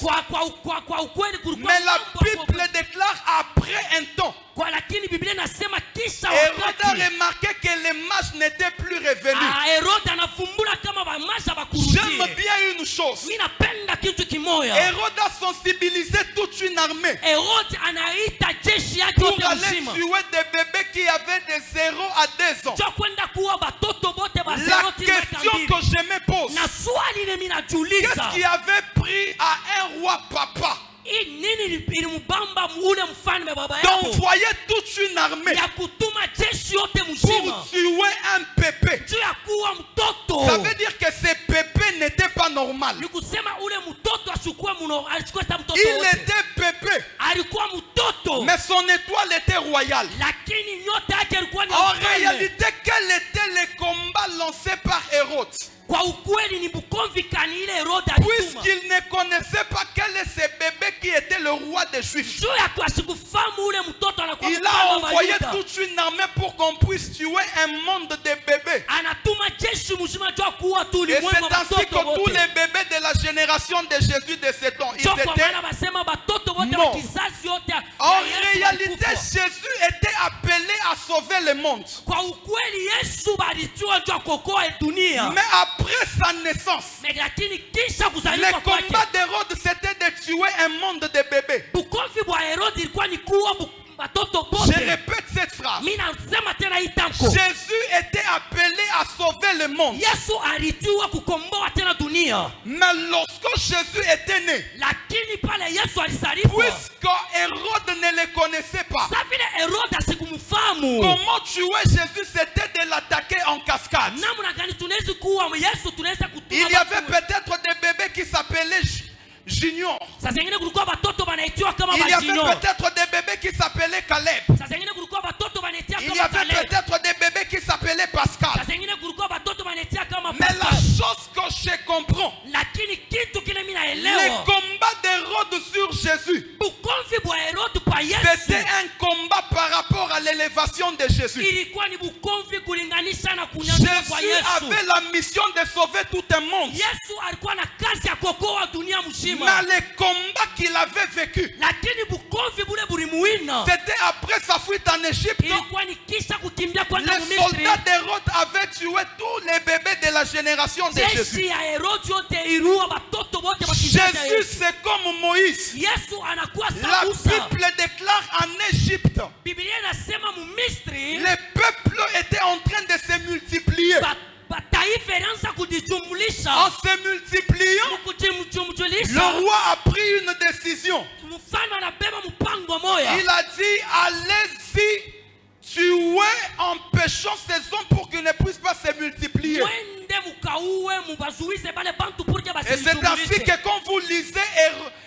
Kwa ukweli kulikuwa Mais la mambo ya Bible déclare après un temps. lakini Biblia inasema kisha Hérode a wakati remarqué que les mages n'étaient plus revenus. Herodi anafumbula kama bamasha J'aime bakurudia. bien une chose. Mimi napenda kitu kimoja. Hérode a sensibilisé toute une armée Herodi anaita jeshi yake pour yote aller mzima. tuer des bébés qui avaient de 0 à 2 ans. Cho kwenda kuwa batoto bote ba La 0 question que je me pose, na swali ile mimi najiuliza. qu'est-ce qui avait pris à un roi papa Hii nini ilimbamba ule mfalme baba yako? d'envoyer toute une armée Ya kutuma jeshi yote mzima. pour tuer un bébé? Juu ya kuwa mtoto. Ça veut dire que ce bébé n'était pas normal. Ni kusema ule mtoto achukue achukue sa mtoto Il wote. était bébé, Alikuwa mtoto. mais son étoile était royale. Lakini nyota yake ilikuwa ni En mfalme. réalité, quel était le combat lancé par Hérode? Kwa ukweli ni bukomvi kani ile Herode alituma. Puisqu'il ne connaissait pas quel est ce bébé qui était le roi des Juifs. Juu ya kufahamu ule mtoto anakuwa Il a mfalme wa envoyé Yuda. toute une armée pour qu'on puisse tuer un monde de bébés. Anatuma jeshi mzima juu ya kuua tu Et ulimwengu c'est wa ainsi que batoto tous wote. les bébés de la génération de Jésus de ce temps, ils Cho kwa étaient... maana basema batoto wote Non. wa kizazi yote ya En Yesu réalité, walikufa. Jésus était appelé à sauver le monde. Kwa ukweli Yesu balitua juu ya kuokoa dunia. Mais après sa naissance, Lakini kisha le kuzaliwa combat kwake, d'Hérode, c'était de tuer un monde de bébés. bukomvi bwa Herodi ilikuwa ni kuua batoto Je bote. répète cette phrase. Mimi nasema tena hii tamko. Jésus était appelé à sauver le monde. Yesu alitiwa kukomboa tena dunia. Mais lorsque Jésus était né, Lakini pale Yesu alizaliwa, puisque Hérode ne le connaissait pas, sasa vile Herode asikumfahamu, comment tuer Jésus, c'était de l'attaquer en cascade. namna gani tunaweza kuua Yesu? Tunaweza kutuma Il y avait watu. peut-être des bébés qui s'appelaient Junior. Sasa zingine kulikuwa batoto banaitiwa kama Il y avait bajinyo. peut-être des bébés qui s'appelaient Caleb. Sasa zingine kulikuwa batoto banaitiwa Il y kama avait Caleb. peut-être des bébés qui s'appelaient Pascal. Sasa zingine kulikuwa batoto banaitiwa kama Mais la Pascal. chose que je comprends, Lakini kitu kile mimi le naelewa, combat d'Hérode sur Jésus, bukomvi bwa Herode pa Yesu c'était un combat par rapport à l'élévation de Jésus. ilikuwa ni bukomvi kulinganisha na kunyanyuka kwa Jésus Yesu. avait la mission de sauver tout un monde. Yesu alikuwa na kazi ya kuokoa dunia Mais mzima. le combat qu'il avait vécu, Lakini bukomvi bule bulimuwina c'était après sa fuite en Égypte. ilikuwa ni kisha kukimbia kwenda Les Misri. soldats d'Hérode avaient tué tous les bébés de la génération de Jeshi Jésus. ya Herodi yote iliua batoto wote wa kizazi cha Jésus, Yesu. c'est comme Moïse. Yesu anakuwa La sa Musa. Bible déclare en Égypte, Biblia inasema mu Misri le peuple était en train de se multiplier. taifa ilianza En kujijumlisha. se multipliant, Kujijumlisha, le roi a pris une décision. mfalme anabeba mpango moya. Il a dit, allez-y, tuez en péchant ces hommes pour qu'ils ne puissent pas se multiplier. Mwende mukauwe mubazuize bale bantu purke Et c'est ainsi basijumlishe. que quand vous lisez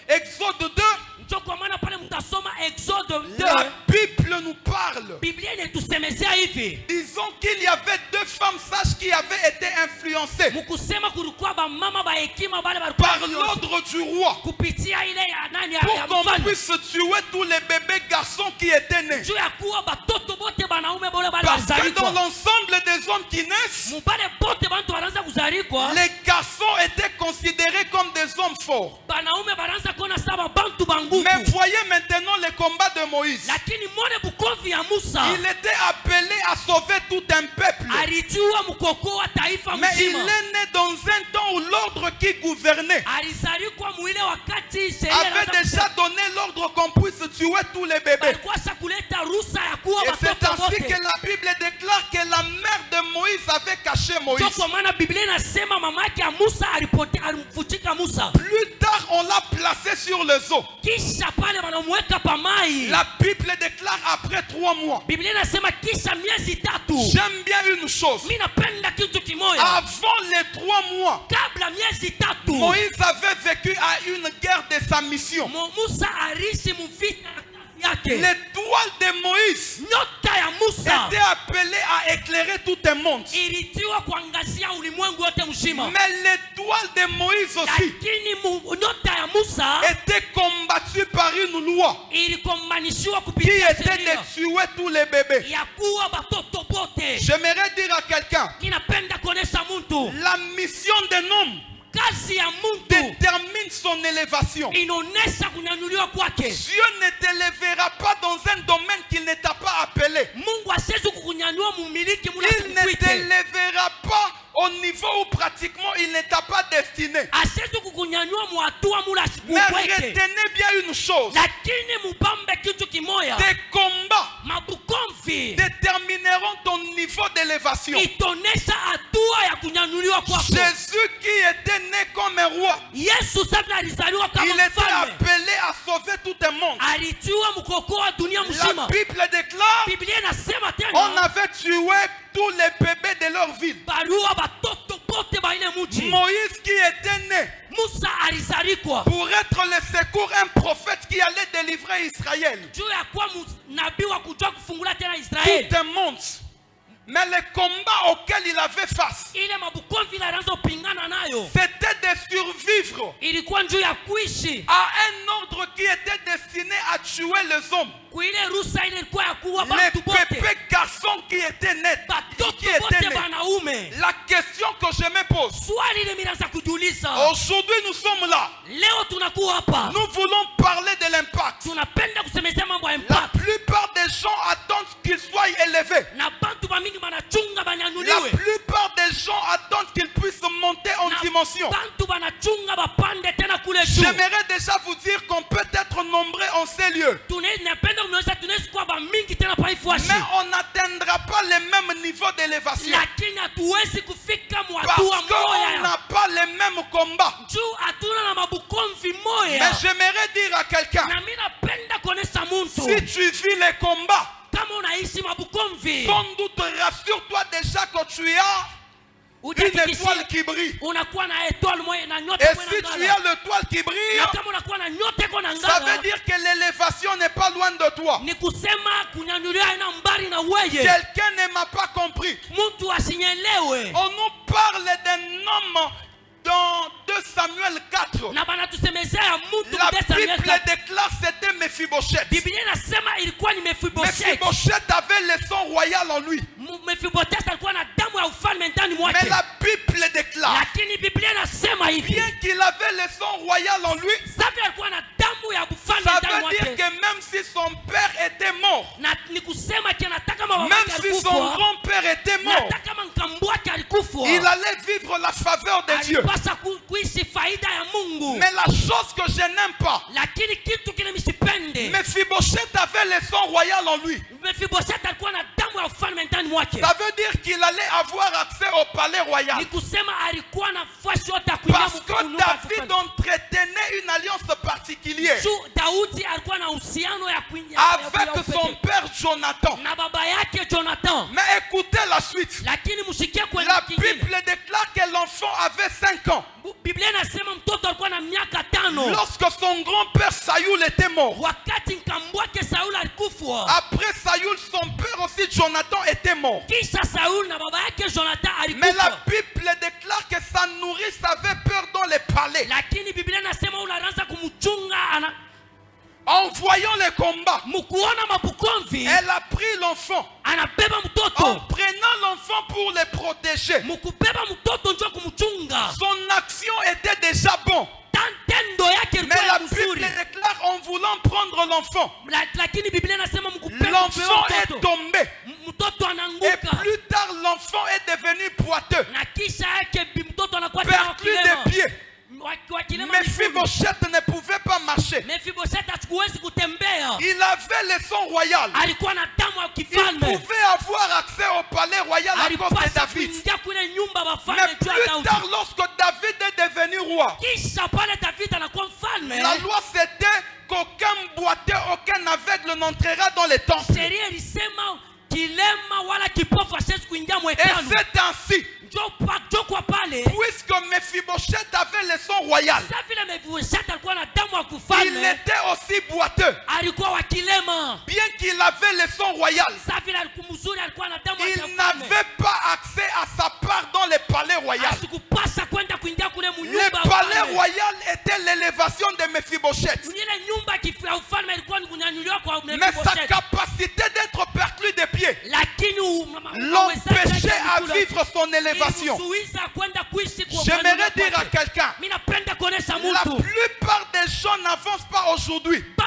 Exode 2, Njo kwa maana pale mtasoma Exode 2. la Bible nous parle. Biblia inatusemezea hivi. Disons qu'il y avait 2 femmes sages qui avaient été influencées Mukusema kulikuwa ba mama ba hekima bale balikuwa par l'ordre du roi kupitia ile ya nani ya pour qu'on mfalme. puisse tuer tous les bébés garçons qui étaient nés. Juu ya kuwa batoto bote banaume bole bale Parce que dans bazalikuwa. l'ensemble des hommes qui naissent, Mubale bote bantu wanaanza kuzalikuwa. les garçons étaient considérés comme des hommes forts. Banaume banaanza kuona saba bantu banguvu. Mais voyez maintenant le combat de Moïse. Lakini mwone bukovi ya Musa. Il était appelé à sauver tout un peuple. Alijua mkokoa taifa Mais il mzima. est né dans un temps où l'ordre qui gouvernait Alizalikuwa mwile wakati sheria avait déjà donné l'ordre qu'on puisse tuer tous les bébés. balikuwa kuleta ruhusa ya kuua Et c'est watoto ainsi wote. que la Bible déclare que la mère de Moïse avait caché Moïse. Ndio kwa maana Biblia inasema mama yake ya Musa alimfuchika Musa. Plus tard, on l'a placé sur les eaux. Kisha pale wanamweka pamai. La Bible déclare après 3 mois. Biblia inasema kisha miezi 3. J'aime bien une chose. Mimi napenda kitu kimoja. Avant les 3 mois, Kabla miezi 3. Moïse avait vécu à une guerre de sa mission. Musa alishi mvita yake. L'étoile de Moïse Nyota ya Musa était appelée à éclairer tout un monde. ilitiwa kuangazia ulimwengu wote mzima. Mais l'étoile de Moïse aussi Lakini nyota ya Musa était combattue par une loi ilikombanishiwa qui kupitia était sheria de tuer tous les bébés. ya kuua batoto bote. wote. J'aimerais dire à quelqu'un, Ninapenda kuonesha mtu. la mission d'un homme Kazi ya mtu détermine son élévation. inaonesha kunyanyuliwa kwake. Dieu ne t'élèvera pas dans un domaine qu'il ne t'a pas appelé. Mungu asiwezi kukunyanyua mumiliki mula Il ne t'élèvera pas au niveau où pratiquement il ne t'a pas destiné. asiwezi kukunyanyua muhatua mula Mais kukweke. retenez bien une chose. Lakini mubambe kitu kimoya. Tes combats Mabukomvi détermineront ton niveau d'élévation. itonesha hatua ya kunyanyuliwa kwako. Jésus qui était né comme un roi, Yesu safi alizaliwa kama il était mfalme. appelé à sauver tout un monde. Alitiwa mkokoa dunia La mzima. Bible déclare, Biblia inasema on tena avait tué tous les bébés de leur ville. barua batoto bote ba ile mji. Moïse qui était né Musa alizarikwa pour être le secours, un prophète qui allait délivrer Israël. juu ya kuwa nabii wa kujua kufungula tena Israeli. Tout un monde. Mais le combat auquel il avait face, Ile mabukomvi la ranzo pingana nayo c'était de survivre ilikuwa njuu ya kuishi à un ordre qui était destiné à tuer les hommes. kuile rusa ile ilikuwa ya kuwa Les batu bote pépés garçons qui étaient nés. batoto Qui étaient bote nés. banaume. La question que je me pose, Swali ile miraza kujiuliza, aujourd'hui nous sommes là. leo tunakuwa hapa Nous voulons parler de l'impact. tunapenda kusemezea mambo ya La impact plupart des gens attendent qu'ils soient élevés. na bantu bamingi banachunga La banyanyuliwe plupart des gens attendent qu'ils puissent monter en na dimension. bantu banachunga bapande tena kule juu. J'aimerais déjà vous dire qu'on peut être nombreux en ces lieux. Napenda kumwonyesha tunaweza kuwa bamingi tena pa ifuashi, Mais on n'atteindra pas le même niveau d'élévation. lakini hatuwezi kufika Parce mwatua qu'on moya n'a pas les mêmes combats. juu hatuna na mabukomvi moya. Mais j'aimerais dire à quelqu'un, Na mimi napenda kuonesha muntu si tu vis les combats, kama unaishi mabukomvi sans doute rassure-toi déjà que tu as une étoile qui brille. unakuwa na étoile moya na nyota Et moya si na tu ngala. as l'étoile qui brille, Na kama unakuwa na nyota iko na ça veut ngala, dire que l'élévation n'est pas loin de toi. ni kusema kunyanyuliwa ina mbali na weye. Quelqu'un ne m'a pas compris. Mtu asinyelewe. On nous parle d'un homme dans 2 Samuel 4. Na banatusemezea mtu La kwa Samuel Bible 4. déclare c'était Mephibosheth. Biblia inasema ilikuwa ni Mephibosheth. Mephibosheth avait le sang royal en lui. Mephibosheth alikuwa na damu ya ufalme ndani Mais mwake. la Bible déclare, Lakini Biblia inasema hivi, bien qu'il avait le sang royal en lui, safi alikuwa na damu ya ufalme ça ndani veut dire mwake. que même si son père était mort, Na ni kusema kinataka mama même wake si son alikufa, grand-père était mort, nataka kama nkambwake alikufa, il allait vivre la faveur de Dieu. alipasa kuishi faida ya Mungu. Mais la chose que je n'aime pas, Lakini kitu kile msipende, Mephibosheth avait le sang royal en lui. Mephibosheth alikuwa na damu ya ufalme ndani mwake. Ça veut dire qu'il allait avoir accès au palais royal. Ni kusema alikuwa na nafasi yote ya kuingia Parce que David entretenait une alliance particulière Daudi alikuwa na uhusiano ya kuingia avec son père Jonathan. na baba yake Jonathan. Mais écoutez la suite. Lakini msikie kwa La Bible déclare que l'enfant avait 5 ans Biblia inasema mtoto alikuwa na miaka 5 lorsque son grand-père Saül était mort. wakati nkambwake Saul alikufa. Après Saül, son père aussi Jonathan était mort. Kisha Saul na baba yake Jonathan Mais la alikufa. Bible déclare que sa nourrice avait peur dans les palais. Lakini Biblia inasema unaanza kumchunga En voyant les combats, mkuona mabukomvi, elle a pris l'enfant. anabeba En mtoto, prenant l'enfant pour le protéger, mkubeba mtoto njoo kumchunga. son action était déjà bonne. Tendo yake Mais ilikuwa la ya Bible mzuri. déclare en voulant prendre l'enfant, Lakini Biblia inasema mkubeba l'enfant est mtoto, tombé. mtoto Et anaanguka. plus tard, l'enfant est devenu boiteux, Na kisha yake mtoto anakuwa tena perclus wakilema. des pieds. Wakilema miguu. Mephibosheth ne pouvait pas marcher. Mephibosheth hatukuwezi kutembea. Il avait le sang royal. Alikuwa na damu ya Il kifalme. pouvait avoir accès au palais royal à cause de Alipasa David. kuingia kule nyumba Mais wafalme juu ya plus Daudi. tard, lorsque David est devenu roi, Kisha pale David anakuwa mfalme. la loi c'était qu'aucun boiteux, aucun aveugle n'entrera dans les temples. Sheria ilisema kilema wala kipofu hasiwezi kuingia Et mwekano. c'est ainsi, Njoo kwa pale. puisque Mephibosheth avait le sang royal, Sasa vile Mephibosheth alikuwa na damu ya il kufalme, était aussi boiteux. alikuwa wa kilema. Bien qu'il avait le sang royal, Sasa vile alikuwa mzuri, alikuwa na damu ya il kifalme. n'avait pas accès à sa part dans le palais royal. Asikupasa kwenda kuingia kule Le munyumba. palais royal était l'élévation de Mephibosheth. Ile nyumba ya ufalme ilikuwa ni kunyanyuliwa kwa Mais sa Mephibosheth. capacité d'être perclus des pieds Lakini l'empêchait ton élévation. J'aimerais dire à quelqu'un, la plupart des gens n'avancent pas aujourd'hui. La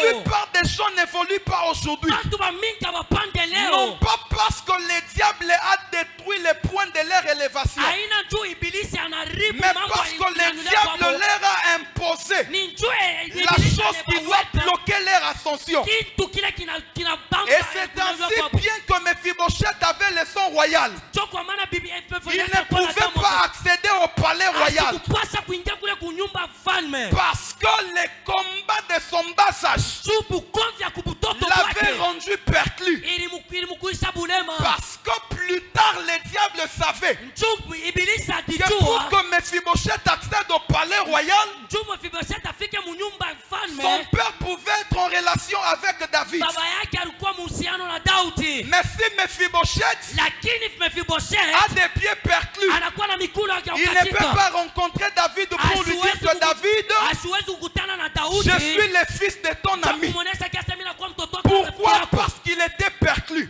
plupart des gens n'évoluent pas aujourd'hui. Non pas parce que le diable a détruit les points de leur élévation, mais parce que le diable leur a imposé la chose qui doit bloquer leur ascension. Et c'est ainsi bien que Mephibosheth avait le sang royal. Il ne pouvait pas accéder au palais royal parce que le combat de son bas âge l'avait rendu perclus. Parce que plus tard le diable savait que pour que Mephibosheth accède au palais royal, son père pouvait être en relation avec David. Mais si Mephibosheth a des pieds perclus, il ne peut pas rencontrer David pour lui dire que David, je suis le fils de ton ami. Pourquoi? Parce qu'il était perclus.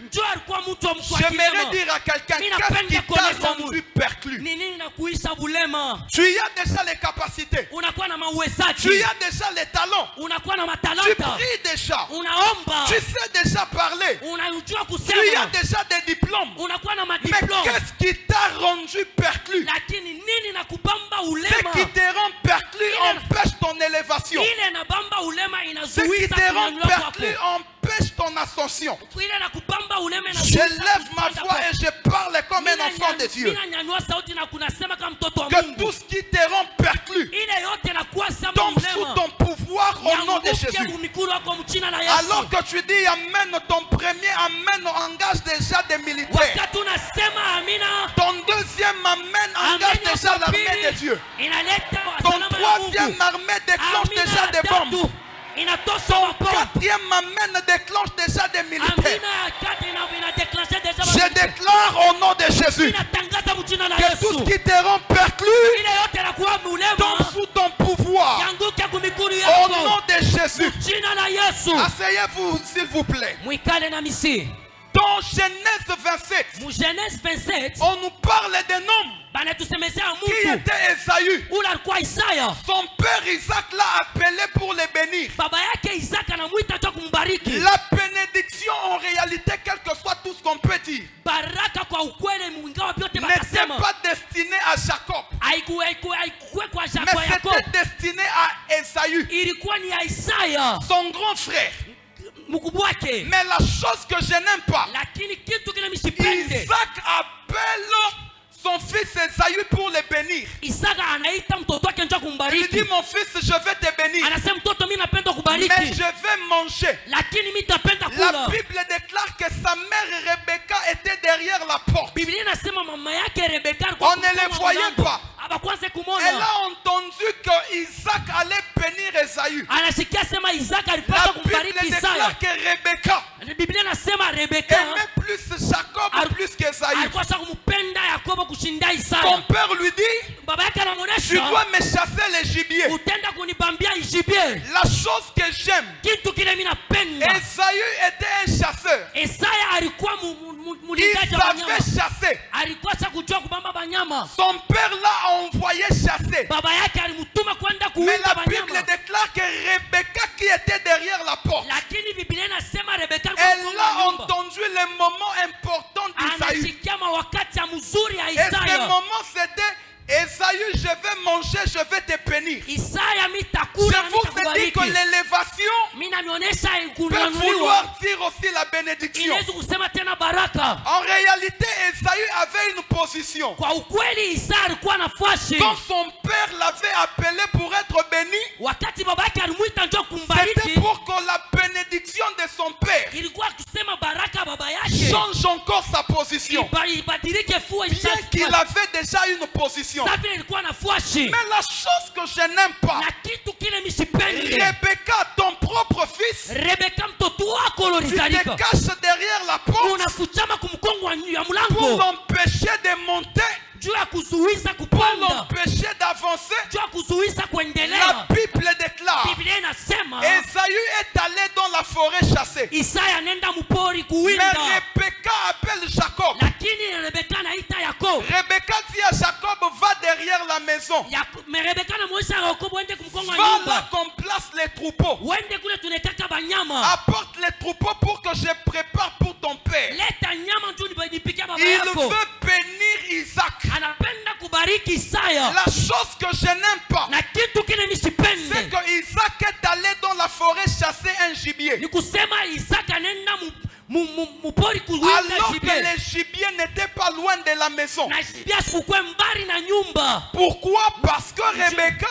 J'aimerais dire à quelqu'un, qu'est-ce qui t'a rendu perclus? Tu y as déjà les capacités. Tu y as déjà les talents. Tu pries déjà. Tu sais déjà parler. Tu y as déjà des diplômes. Mais qu'est-ce qui t'a rendu perclus? Ce qui te rend perclus empêche ton élévation. Ce qui te rend perclus empêche ton ascension. Je lève ma voix et je parle comme un enfant de Dieu. Que tout ce qui te rend perclus tombe sous ton pouvoir au nom de Jésus. Alors que tu dis amen, ton premier amen engage déjà des militaires. Ton deuxième amen engage déjà l'armée de Dieu. Ton troisième armée déclenche déjà des bombes. Ton quatrième amen déclenche déjà des militaires. Je déclare au nom de Jésus que tout ce qui te rend perclus tombe sous ton pouvoir au nom de Jésus. Asseyez-vous s'il vous plaît. Dans Genèse 27, on nous parle d'un homme qui était Esaü. Son père Isaac l'a appelé pour le bénir. La bénédiction en réalité, quel que soit tout ce qu'on peut dire, n'était pas destinée à Jacob, mais c'était destiné à Esaü, son grand frère. Mais la chose que je n'aime pas, Isaac appelle son fils Esaü pour le bénir. Il dit, mon fils, je vais te bénir, mais je vais manger. La Bible déclare que sa mère Rebecca était derrière la porte. On ne les voyait pas. Elle a entendu que Isaac allait bénir Esaü. La Bible déclare que Rebecca aimait plus Jacob plus qu'Esaü. Son père lui dit, tu dois me chasser les gibiers. La chose que j'aime, Esaü était un chasseur. Il savait chasser. Son père l'a envoyé chasser. Mais la Bible déclare que Rebecca qui était derrière la porte, elle a entendu le moment important d'Isaïe. Et ce moment c'était, Esaü, je vais manger, je vais te bénir. Je vous ai dit que l'élévation peut vouloir dire aussi la bénédiction. En réalité, Esaü avait une position. Quand son père l'avait appelé pour être béni, c'était pour que la bénédiction de son père change encore sa position. Bien qu'il avait déjà une position. Mais la chose que je n'aime pas, Rebecca, ton propre fils, tu te caches derrière la porte pour l'empêcher de monter, pour l'empêcher d'avancer. La Bible déclare, Esaü est allé dans la forêt chasser. Mais Rebecca appelle Jacob Mais Rebecca anamuonyesha Yakobo ende kumkonga Va là nyumba. qu'on place les troupeaux. Wende kule tunataka banyama. Apporte les troupeaux pour que je prépare pour ton père. Leta nyama ndio nipikia baba Il yako. veut bénir Isaac. Anapenda kubariki Isaya. La chose que je n'aime pas, Na kitu kile c'est nisipende. que Isaac est allé dans la forêt chasser un gibier. Ni kusema Isaka anaenda mupori kuwinda Alors que gibier. les gibiers n'étaient pas loin de la maison. Na gibier sikukwe mbali na nyumba. Pourquoi? Parce que Rebecca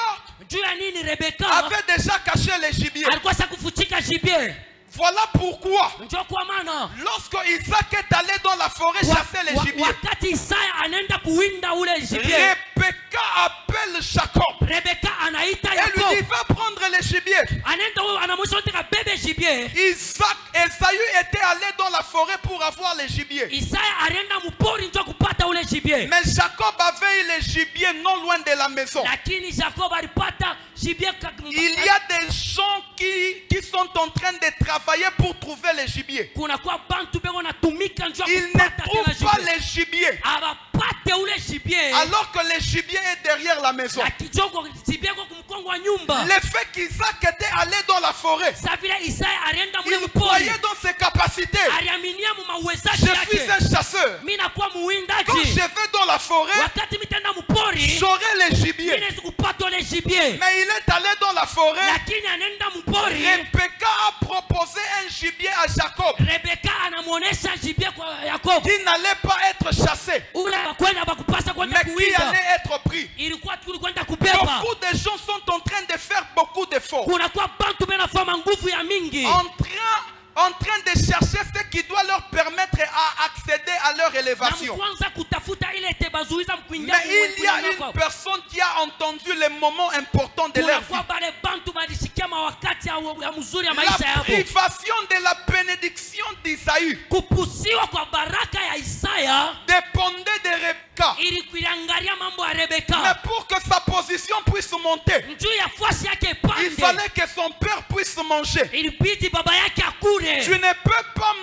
Juu ya nini Rebecca avait déjà caché les gibiers. alikuwa sakufuchika gibier. Voilà pourquoi, Njoo kwa maana lorsque Isaac est allé dans la forêt chasser les gibiers, wakati Isaya anaenda kuwinda ule gibier, Rebecca appelle Jacob. Rebecca anaita Elle lui Yakobo. dit, va prendre les gibiers. Anaenda huyo anamwonyesha teka bebe gibier. Esaü était allé dans la forêt pour avoir les gibiers. Isaya alienda mpori njoo kupata ule gibier. Mais Jacob avait eu les gibiers non loin de la maison. Lakini Jacob alipata gibier. Il y a des gens qui sont en train de travailler pour trouver les gibiers. Kuna kwa bantu bego natumika njoo Ils ne kupata trouvent tena pas gibier. les gibiers. Abapate ule gibier. Alors que les gibiers est derrière la maison. Na kijoko gibier kwa kumkongo wa nyumba. Le fait qu'Isaac était allé dans la forêt, Sa vile Isaya alienda mule il mpori. croyait dans ses capacités. Aliaminia mu mawezaji Je suis yake. un chasseur. Mimi nakuwa Quand je muwindaji. vais dans la forêt, Wakati mitenda mpori, j'aurai les gibiers. mimi sikupata ule gibier. Mais il est allé dans la forêt. Lakini anaenda mpori. Rebecca a proposé un gibier à Jacob Rebecca anamuonesha gibier kwa Yakobo. qui n'allait pas être chassé, Ule bakwenda bakupasa kwenda mais qui kuwinda. allait être pris. Ilikuwa tulikwenda kubeba. Beaucoup de gens sont en train de faire beaucoup d'efforts, Kuna kwa bantu benafanya nguvu ya mingi. en train de chercher ce qui doit leur permettre à accéder à leur Na élévation. mkwanza kutafuta ile itebazuiza mkuingia. Mais il y a une personne qui a entendu les moments importants de leur vie. Kuna kwa bale bantu balisikia mawakati ya mzuri ya La maisha yao. privation de la bénédiction d'Isaü Kupusiwa kwa baraka ya Isaya dépendait de Rebecca. ilikuangalia mambo ya Mais Rebecca. pour que sa position puisse monter, Njuu ya fasi yake il pande. fallait que son père puisse manger. Ilibidi baba yake akule. Tu ne peux pas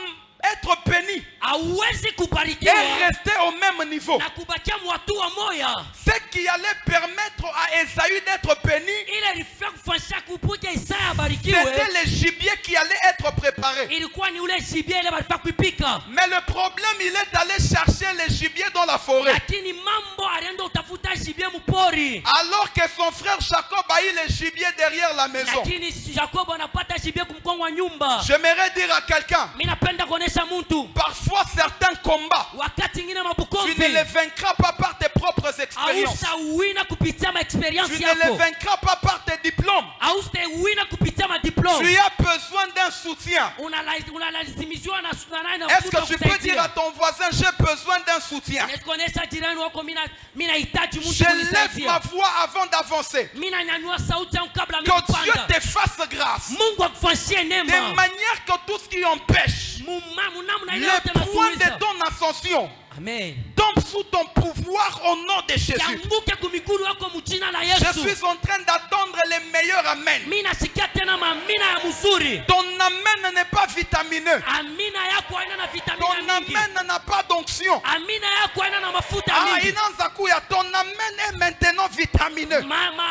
être béni Hauwezi kubarikiwa et rester au même niveau. na kubakia mwatu wa moya. Ce qui allait permettre à Esaü d'être béni, Ile ilifaa kufanyisha kupuja Isaya abarikiwe. c'était les gibiers qui allaient être préparés. Ilikuwa ni ule gibier ile walifaa kuipika. Mais le problème, il est d'aller chercher les gibiers dans la forêt. Lakini mambo alienda utafuta gibier mpori. Alors que son frère Jacob a eu les gibiers derrière la maison. Lakini Jacob anapata gibier kumkongo wa nyumba. J'aimerais dire à quelqu'un, Mimi napenda kuonesha mtu parfois certains combats, wakati ngine tu mabukombe ne les vaincras pas par tes propres expériences. Hautawina kupitia ma experience Tu ne les yako. vaincras pas par tes diplômes. Hautawina kupitia ma diplome. Tu as besoin d'un soutien. Unalazimishwa na Est-ce que tu peux dire à ton voisin, j'ai besoin d'un soutien? Kuonesha jirani wako mimi nahitaji mtu Je lève ma kunisaidia. voix avant d'avancer. Mimi nanyanyua sauti yangu kabla mimi Que Dieu kupanda. te fasse grâce. Mungu akufanyie De neema. manière que tout ce qui empêche Namna ile le yote point de nazuiza. ton ascension Amen. tombe sous ton pouvoir au nom de Jésus. Yanguke kumiguru wako mjina la Je Yesu. suis en train d'attendre les meilleurs amen. Mimi nasikia tena mamina ya mzuri. Ton amen n'est pas vitamineux. Amina yako haina na Ton vitamina mingi. amen n'a pas d'onction. Amina yako haina na mafuta Ah, mingi. inaanza kuya, ton amen est maintenant vitamineux.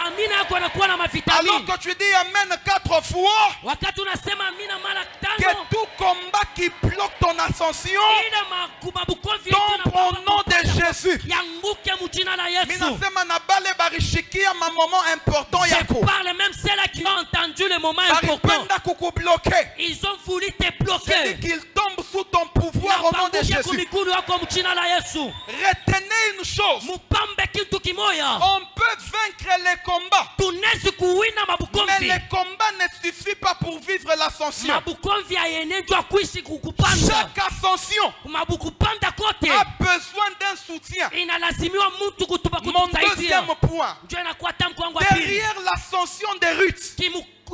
Amina yako anakuwa na Alors mavitamini. que tu dis amen 4 fois, Wakati unasema amina mara que 5 tout combat qui bloque ton ascension ile makubabukovi tombe au nom de Jésus. yanguke mjina la Yesu. Minasema na bale barishikia ma moment important Je yako. parle même ceux-là qui ont entendu le moment important. Baripenda kukubloquer. Ils ont voulu te Je dis bloquer. qu'il tombe sous ton pouvoir au nom de Banguke Jésus. kumiguru wako mjina la Yesu. Retenez une chose. Mupambe kitu kimoya. On peut vaincre les combats. Tunezi kuwina Mais mabukomvi. les combats ne suffisent pas pour vivre l'ascension. Mabukomvi hayenejwa kuishi kukupanda. Chaque ascension Mabukupanda kote. a besoin d'un soutien. Inalazimiwa mtu kutuba Mon kutusaidia. deuxième point. Ndio inakuwa tamko wangu wa pili. Derrière l'ascension de Ruth,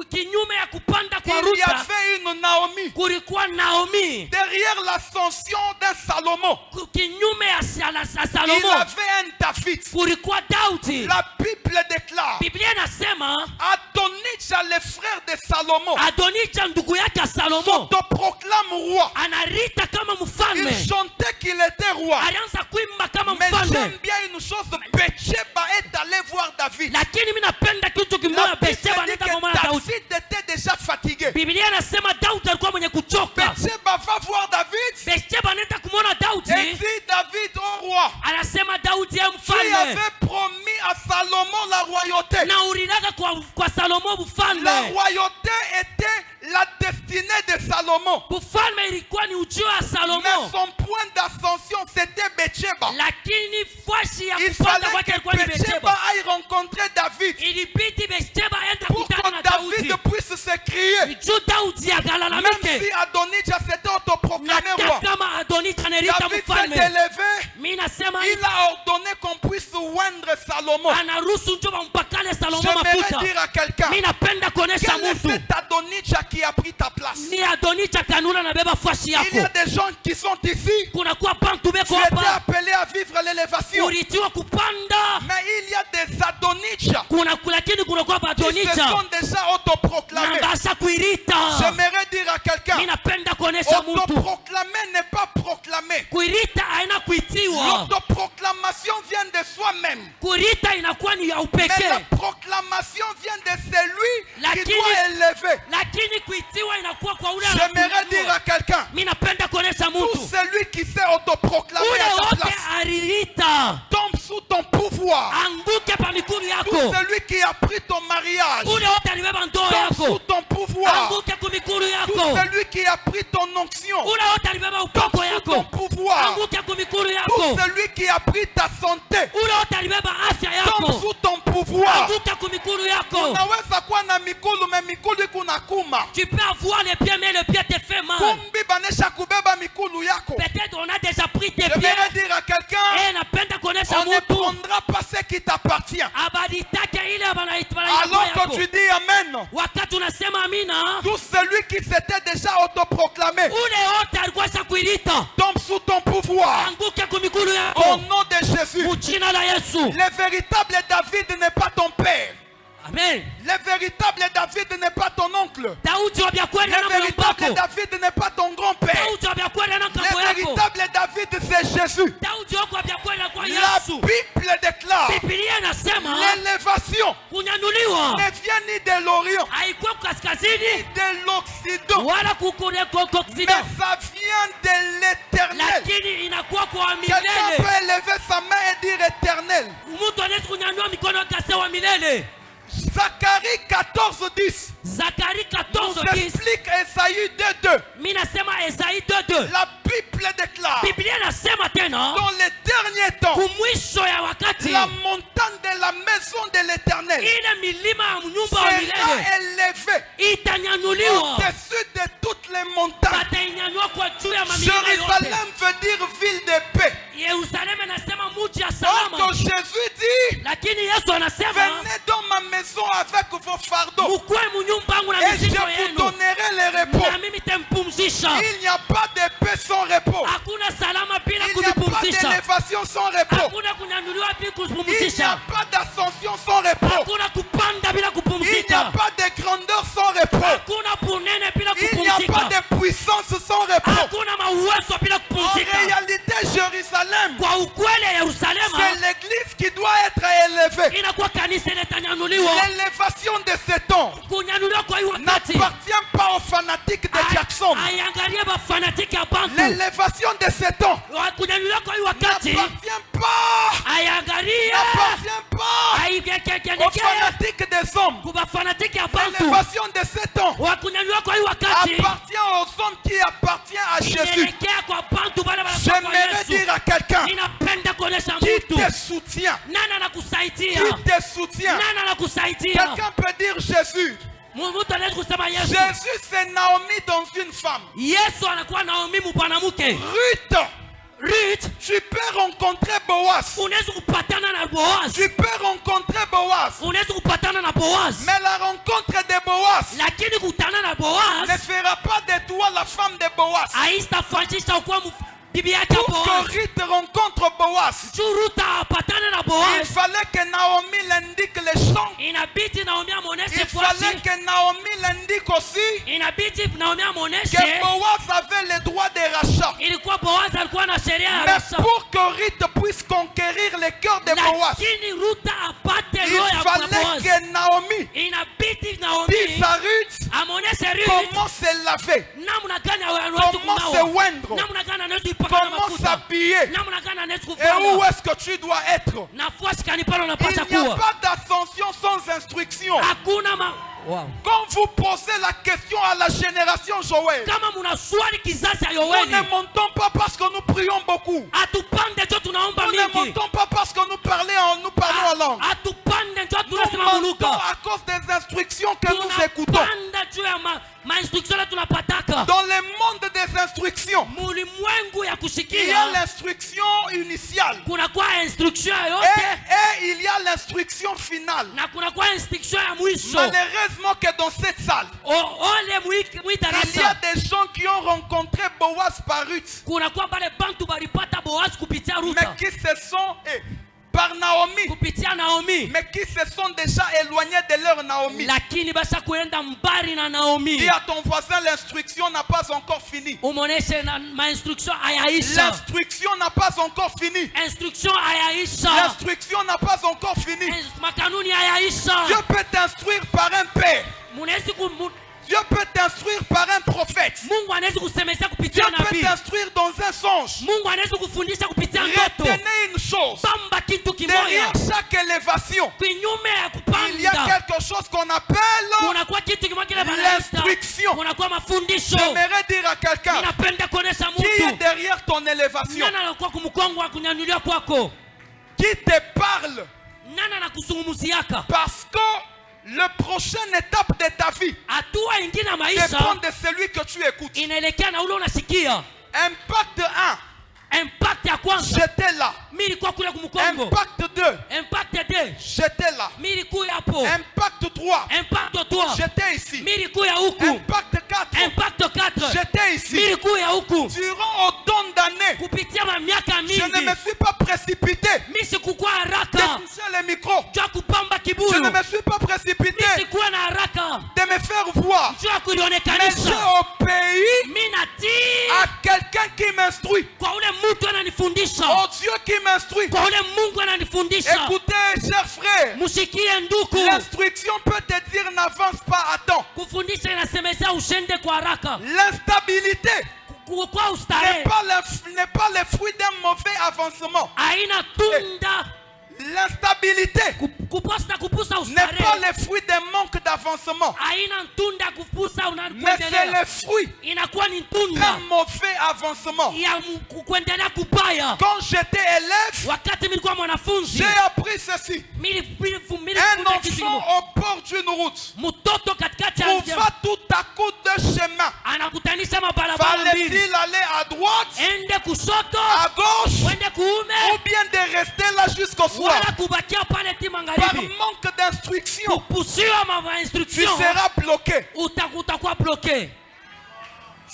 Kinyume ya kupanda kwa il y Ruta avait une Naomi. kulikuwa Naomi. Derrière l'ascension d'un Salomon, Kinyume ya il Salomo avait un David. kulikuwa Daudi. La Bible déclare, Biblia inasema Adoni Adonijah, le frère de Salomon, Adonijah ndugu yake ya Salomo s'autoproclame roi. anarita kama mfalme, Il chantait qu'il était roi. alianza kuimba kama Mais mfalme. j'aime bien une chose, Bathsheba est allé voir David. Lakini mimi napenda kitu La kimoja, Bible Bathsheba dit anaenda que kumwona Daudi. David était déjà fatigué. Biblia inasema Daudi alikuwa mwenye kuchoka. Bathsheba va voir David Bathsheba anaenda kumwona et Daudi, dit David au roi, anasema Daudi ya tu mfalme, avais promis à Salomon la royauté. na ulitaka kwa Salomo La mfalme. royauté était la destinée de Salomon. Ufalme ilikuwa ni ujio wa Mais Salomo, son point d'ascension c'était Bathsheba. lakini fashi ya Il kupanda fallait kwake que ilikuwa ni Bathsheba Bathsheba. aille rencontrer David Ilibidi Bathsheba aende pour kukutana na que David Daudi, puisse se crier. juu Daudi Même akalalamike. si Adonijah s'était autoproclamé Na roi, kama Adonijah anaita David s'est mfalme, élevé. mimi nasema Il a ordonné qu'on puisse oindre Salomon. anaruhusu njo bampakane Salomo J'aimerais mafuta. dire à quelqu'un, Mimi napenda kuonesha quel est mtu cet Adonijah qui a pris ta place? ni Adonijah kanuna na beba fashi Il y a yako. des gens qui sont ici. Kuna kuwa bantu Tu beko étais hapa, appelé à vivre l'élévation. ulitiwa kupanda, Mais il y a des Adonijah lakini kuna kuwa qui se Adonijah sont déjà autoproclamés. na basa kuirita. J'aimerais dire à quelqu'un, Mimi napenda kuonesha mtu autoproclamer n'est pas proclamer. kuirita haina kuitiwa. L'autoproclamation vient de soi-même. Kuirita inakuwa ni ya Mais upekee, la proclamation vient de celui La qui qui- doit élever. lakini kuitiwa inakuwa kwa ule J'aimerais dire à anakuinua. quelqu'un, Mimi napenda kuonesha tout mtu celui qui s'est autoproclamé ule à ta wote place alirita, tombe sous ton pouvoir. anguke pa mikulu Tout yako. celui qui a pris ton mariage Ule wote alibeba ndoa tombe sous yako, ton pouvoir. anguke ku mikulu Tout yako. celui qui a pris ton onction Ule wote alibeba tombe upako sous ton yako, pouvoir. anguke ku mikulu Tout yako. celui qui a pris ta santé Ule wote alibeba afya tombe yako, sous ton pouvoir. anguke ku mikulu yako. Unaweza kuwa na mikulu me mikulu iko na kuma. Tu peux avoir les pieds, mais le pied te fait mal. Kumbi banesha kubeba mikulu yako. Peut-être on a déjà pris tes J'aimerais pieds. dire à quelqu'un, Eh, napenda kuonesha on ne mtu prendra pas ce qui t'appartient. abaditake ile banaitwa Alors que yako. tu dis Amen, Wakati unasema amina, tout celui qui s'était déjà autoproclamé ule wote alikuwa shakuilita, tombe sous ton pouvoir. anguke ku mikulu Au yako nom de Jésus. mujina la Yesu. Le véritable David n'est pas ton père. Amen. Le véritable David n'est pas ton oncle. Daudi wa bya kweli na Le véritable mlambako. David n'est pas ton grand-père. Daudi wa bya kweli na Le kambo yako. véritable David, c'est Jésus. Daudi wako wa bya kweli na kwa La Yesu. Bible déclare, Biblia inasema l'élévation kunyanuliwa ne vient ni de l'Orient, haikuwa ni kaskazini de l'Occident, wala kukule mais kokoccident, ça vient de l'éternel. lakini inakuwa kwa Quelqu'un milele. peut élever sa main et dire éternel. Mtu anaweza kunyanyua mikono akase wa milele. Zacharie 14:10 Zakari nous 14:10. explique Esaïe 2:2. Mimi nasema Esai 2:2. La Bible déclare, Biblia inasema tena dans les derniers temps, kumwisho ya wakati la montagne de la maison de l'éternel ile milima ya nyumba wa sera milele élevée itanyanyuliwa, au-dessus de toutes les montagnes. batainyanyua kwa juu ya mamilima yote. Jérusalem veut dire ville de paix. Yerusalemu inasema mji ya Or salama, que Jésus dit, lakini Yesu anasema venez dans ma maison avec vos fardeaux mukue munyumba yangu na et je mizigo vous yenu, donnerai le repos. na mimi tempumzisha. Il n'y a pas de paix sans repos. Hakuna salama bila Il n'y a pas kunipumzisha, d'élévation sans repos. hakuna kunyanyuliwa bila Il n'y a kupumzisha, pas d'ascension sans repos. hakuna kupanda bila Il n'y a kupumzika, pas de grandeur sans repos. hakuna bunene bila Il n'y a pas kupumzika, de puissance sans repos. hakuna mauwezo bila En kupumzika. réalité, Jérusalem, Kwa ukweli Yerusalemu c'est l'église qui doit être élevée. inakuwa kanisa litanyanyuliwa. L'élévation de ce temps Kunyanyuliwa kwa hii wakati n'appartient pas aux fanatiques de Jackson. aiangalie bafanatiki ya bantu. L'élévation de ce temps Kunyanyuliwa kwa hii wakati n'appartient pas, aiangalie n'appartient pas aux aigekekenekee fanatiques des hommes. kubafanatiki ya bantu. L'élévation de ce temps Wakunyanyuliwa kwa hii wakati appartient aux hommes qui appartiennent à Jésus. inaelekea kwa bantu bale banakuwa kwa J'aimerais Yesu. dire à quelqu'un Ninapenda kuonesha qui mtu te soutient, nani anakusaidia, qui te soutient. nani anakusaidia. Quelqu'un peut dire Jésus. Mtu anaweza kusema Yesu. Jésus, c'est Naomi dans une femme. Yesu anakuwa Naomi mwanamke. Ruth, Ruth, tu peux rencontrer Boaz. unaweza kupatana na Boaz, Tu peux rencontrer Boaz. unaweza kupatana na Boaz, Mais la rencontre de Boaz lakini kutana na ne Boaz fera pas de toi la femme de Boaz. haistafanyisha kuwa bibi yake Pour Boaz. que Ruth rencontre Boaz, Juu Ruth apatane na il Boaz, fallait que Naomi l'indique les champs. inabidi Naomi amuoneshe Il fallait fuasi, que Naomi l'indique aussi inabidi Naomi amuoneshe que Boaz avait le droit de rachat. ilikuwa Boaz alikuwa na sheria ya Mais Rasha, pour que Ruth puisse conquérir le cœur de Boaz, lakini Ruta apate il roho ya fallait Boaz, que Naomi inabidi Naomi dise à Ruth amuoneshe Ruth comment se laver, namna gani anaweza comment se kunawa, oindre, namna gani anaweza kupaka comment mafuta, s'habiller namna gani anaweza et où kufanya est-ce que tu dois être. nafasi gani pale Il unapaswa n'y a kuwa. pas d'ascension sans instruction. Hakuna wow. Quand vous posez la question à la génération Joël, Kama muna swali kizazi ya nous Yoeli, ne montons pas parce que nous prions beaucoup. atupande njo tunaomba Nous ne mingi, montons pas parce que nous parlons en langue. atupande njo Nous tunasema montons muluka, à cause des instructions que nous écoutons. tunapanda juu ya instruction la tunapataka Dans le monde des instructions, mulimwengu ya il y a kushikia. l'instruction initiale Kuna kwa instruction ya et yote il y a l'instruction finale. na kuna kwa instruction ya mwisho. Malheureusement que dans cette salle, Ole il y a mwitarasa des gens qui ont rencontré Boaz par Ruth, kuna kwa bale bantu balipata Boaz kupitia mais Ruta, qui se sont par Naomi, kupitia Naomi, mais qui se sont déjà éloignés de leur Naomi. lakini basa kuenda mbali na Naomi. Dis à ton voisin, l'instruction n'a pas encore fini. Umoneshe na instruction ayaisha, L'instruction n'a pas encore fini. instruction ayaisha, L'instruction n'a pas encore fini. makanuni ayaisha. Dieu peut t'instruire par un père. Munezi Dieu peut t'instruire par un prophète. Mungu anaweza kusemesha Dieu kupitia peut nabii. t'instruire dans un songe. Mungu anaweza kufundisha kupitia ndoto. Retenez une chose. Bamba kitu kimoja, Derrière chaque élévation, kinyume ya il y a kupanda quelque chose qu'on appelle kunakuwa kitu kimoja kile banaita l'instruction. kunakuwa mafundisho. J'aimerais dire à quelqu'un Ninapenda kuonesha qui est mtu derrière ton élévation, nani anakuwa kumkongo wa kunyanyuliwa kwako, qui te parle, nani anakuzungumziaka. parce que la prochaine étape de ta vie Hatua ingine ya dépend maisha de celui que tu écoutes. inaelekea na ule unasikia. Impact 1, Impact ya kwanza j'étais là. mimi nilikuwa kule kumkongo. Impact 2, Impact 2 j'étais là. mimi nilikuwa hapo. Impact 3, Impact 3 j'étais ici. mimi nilikuwa huku. Impact 4, Impact 4 j'étais mimi ici. nilikuwa huku. Durant autant d'années, Kupitia miaka je ne me mingi suis pas précipité mimi sikukuwa de haraka toucher le micro. jua kupamba Je kibuyu, ne me suis pas précipité mimi sikuwa na haraka de me faire voir. jua Mais j'ai kulionekanisha. obéi Mimi natii à quelqu'un qui m'instruit. kwa ule mtu ananifundisha, Au Dieu qui m'instruit. kwa ule Mungu ananifundisha. Écoutez, chers frères, Musikie nduku, l'instruction peut te dire n'avance pas à temps. kufundisha inasemesha ushende kwa haraka, L'instabilité kwa ustarehe n'est pas le fruit d'un mauvais avancement. haina tunda. L'instabilité Kuposta kupusa n'est pas ustarehe le fruit d'un manque d'avancement. haina tunda kupusa Mais c'est unakuendelea, le fruit inakuwa ni d'un tunda mauvais avancement. ya kuendelea kupaya. Quand j'étais élève, Wakati mimi nilikuwa mwanafunzi, j'ai appris ceci. Un enfant au bord d'une route mtoto katikati ya njia trouva tout à coup deux chemins. anakutanisha mabarabara mbili, Fallait-il aller à droite, ende kushoto à gauche, uende ou kuume, bien de rester là jusqu'au soir? wala kubakia pale ti Par magharibi. manque d'instruction, Kupusiwa ma tu instruction seras bloqué. utakuwa bloqué,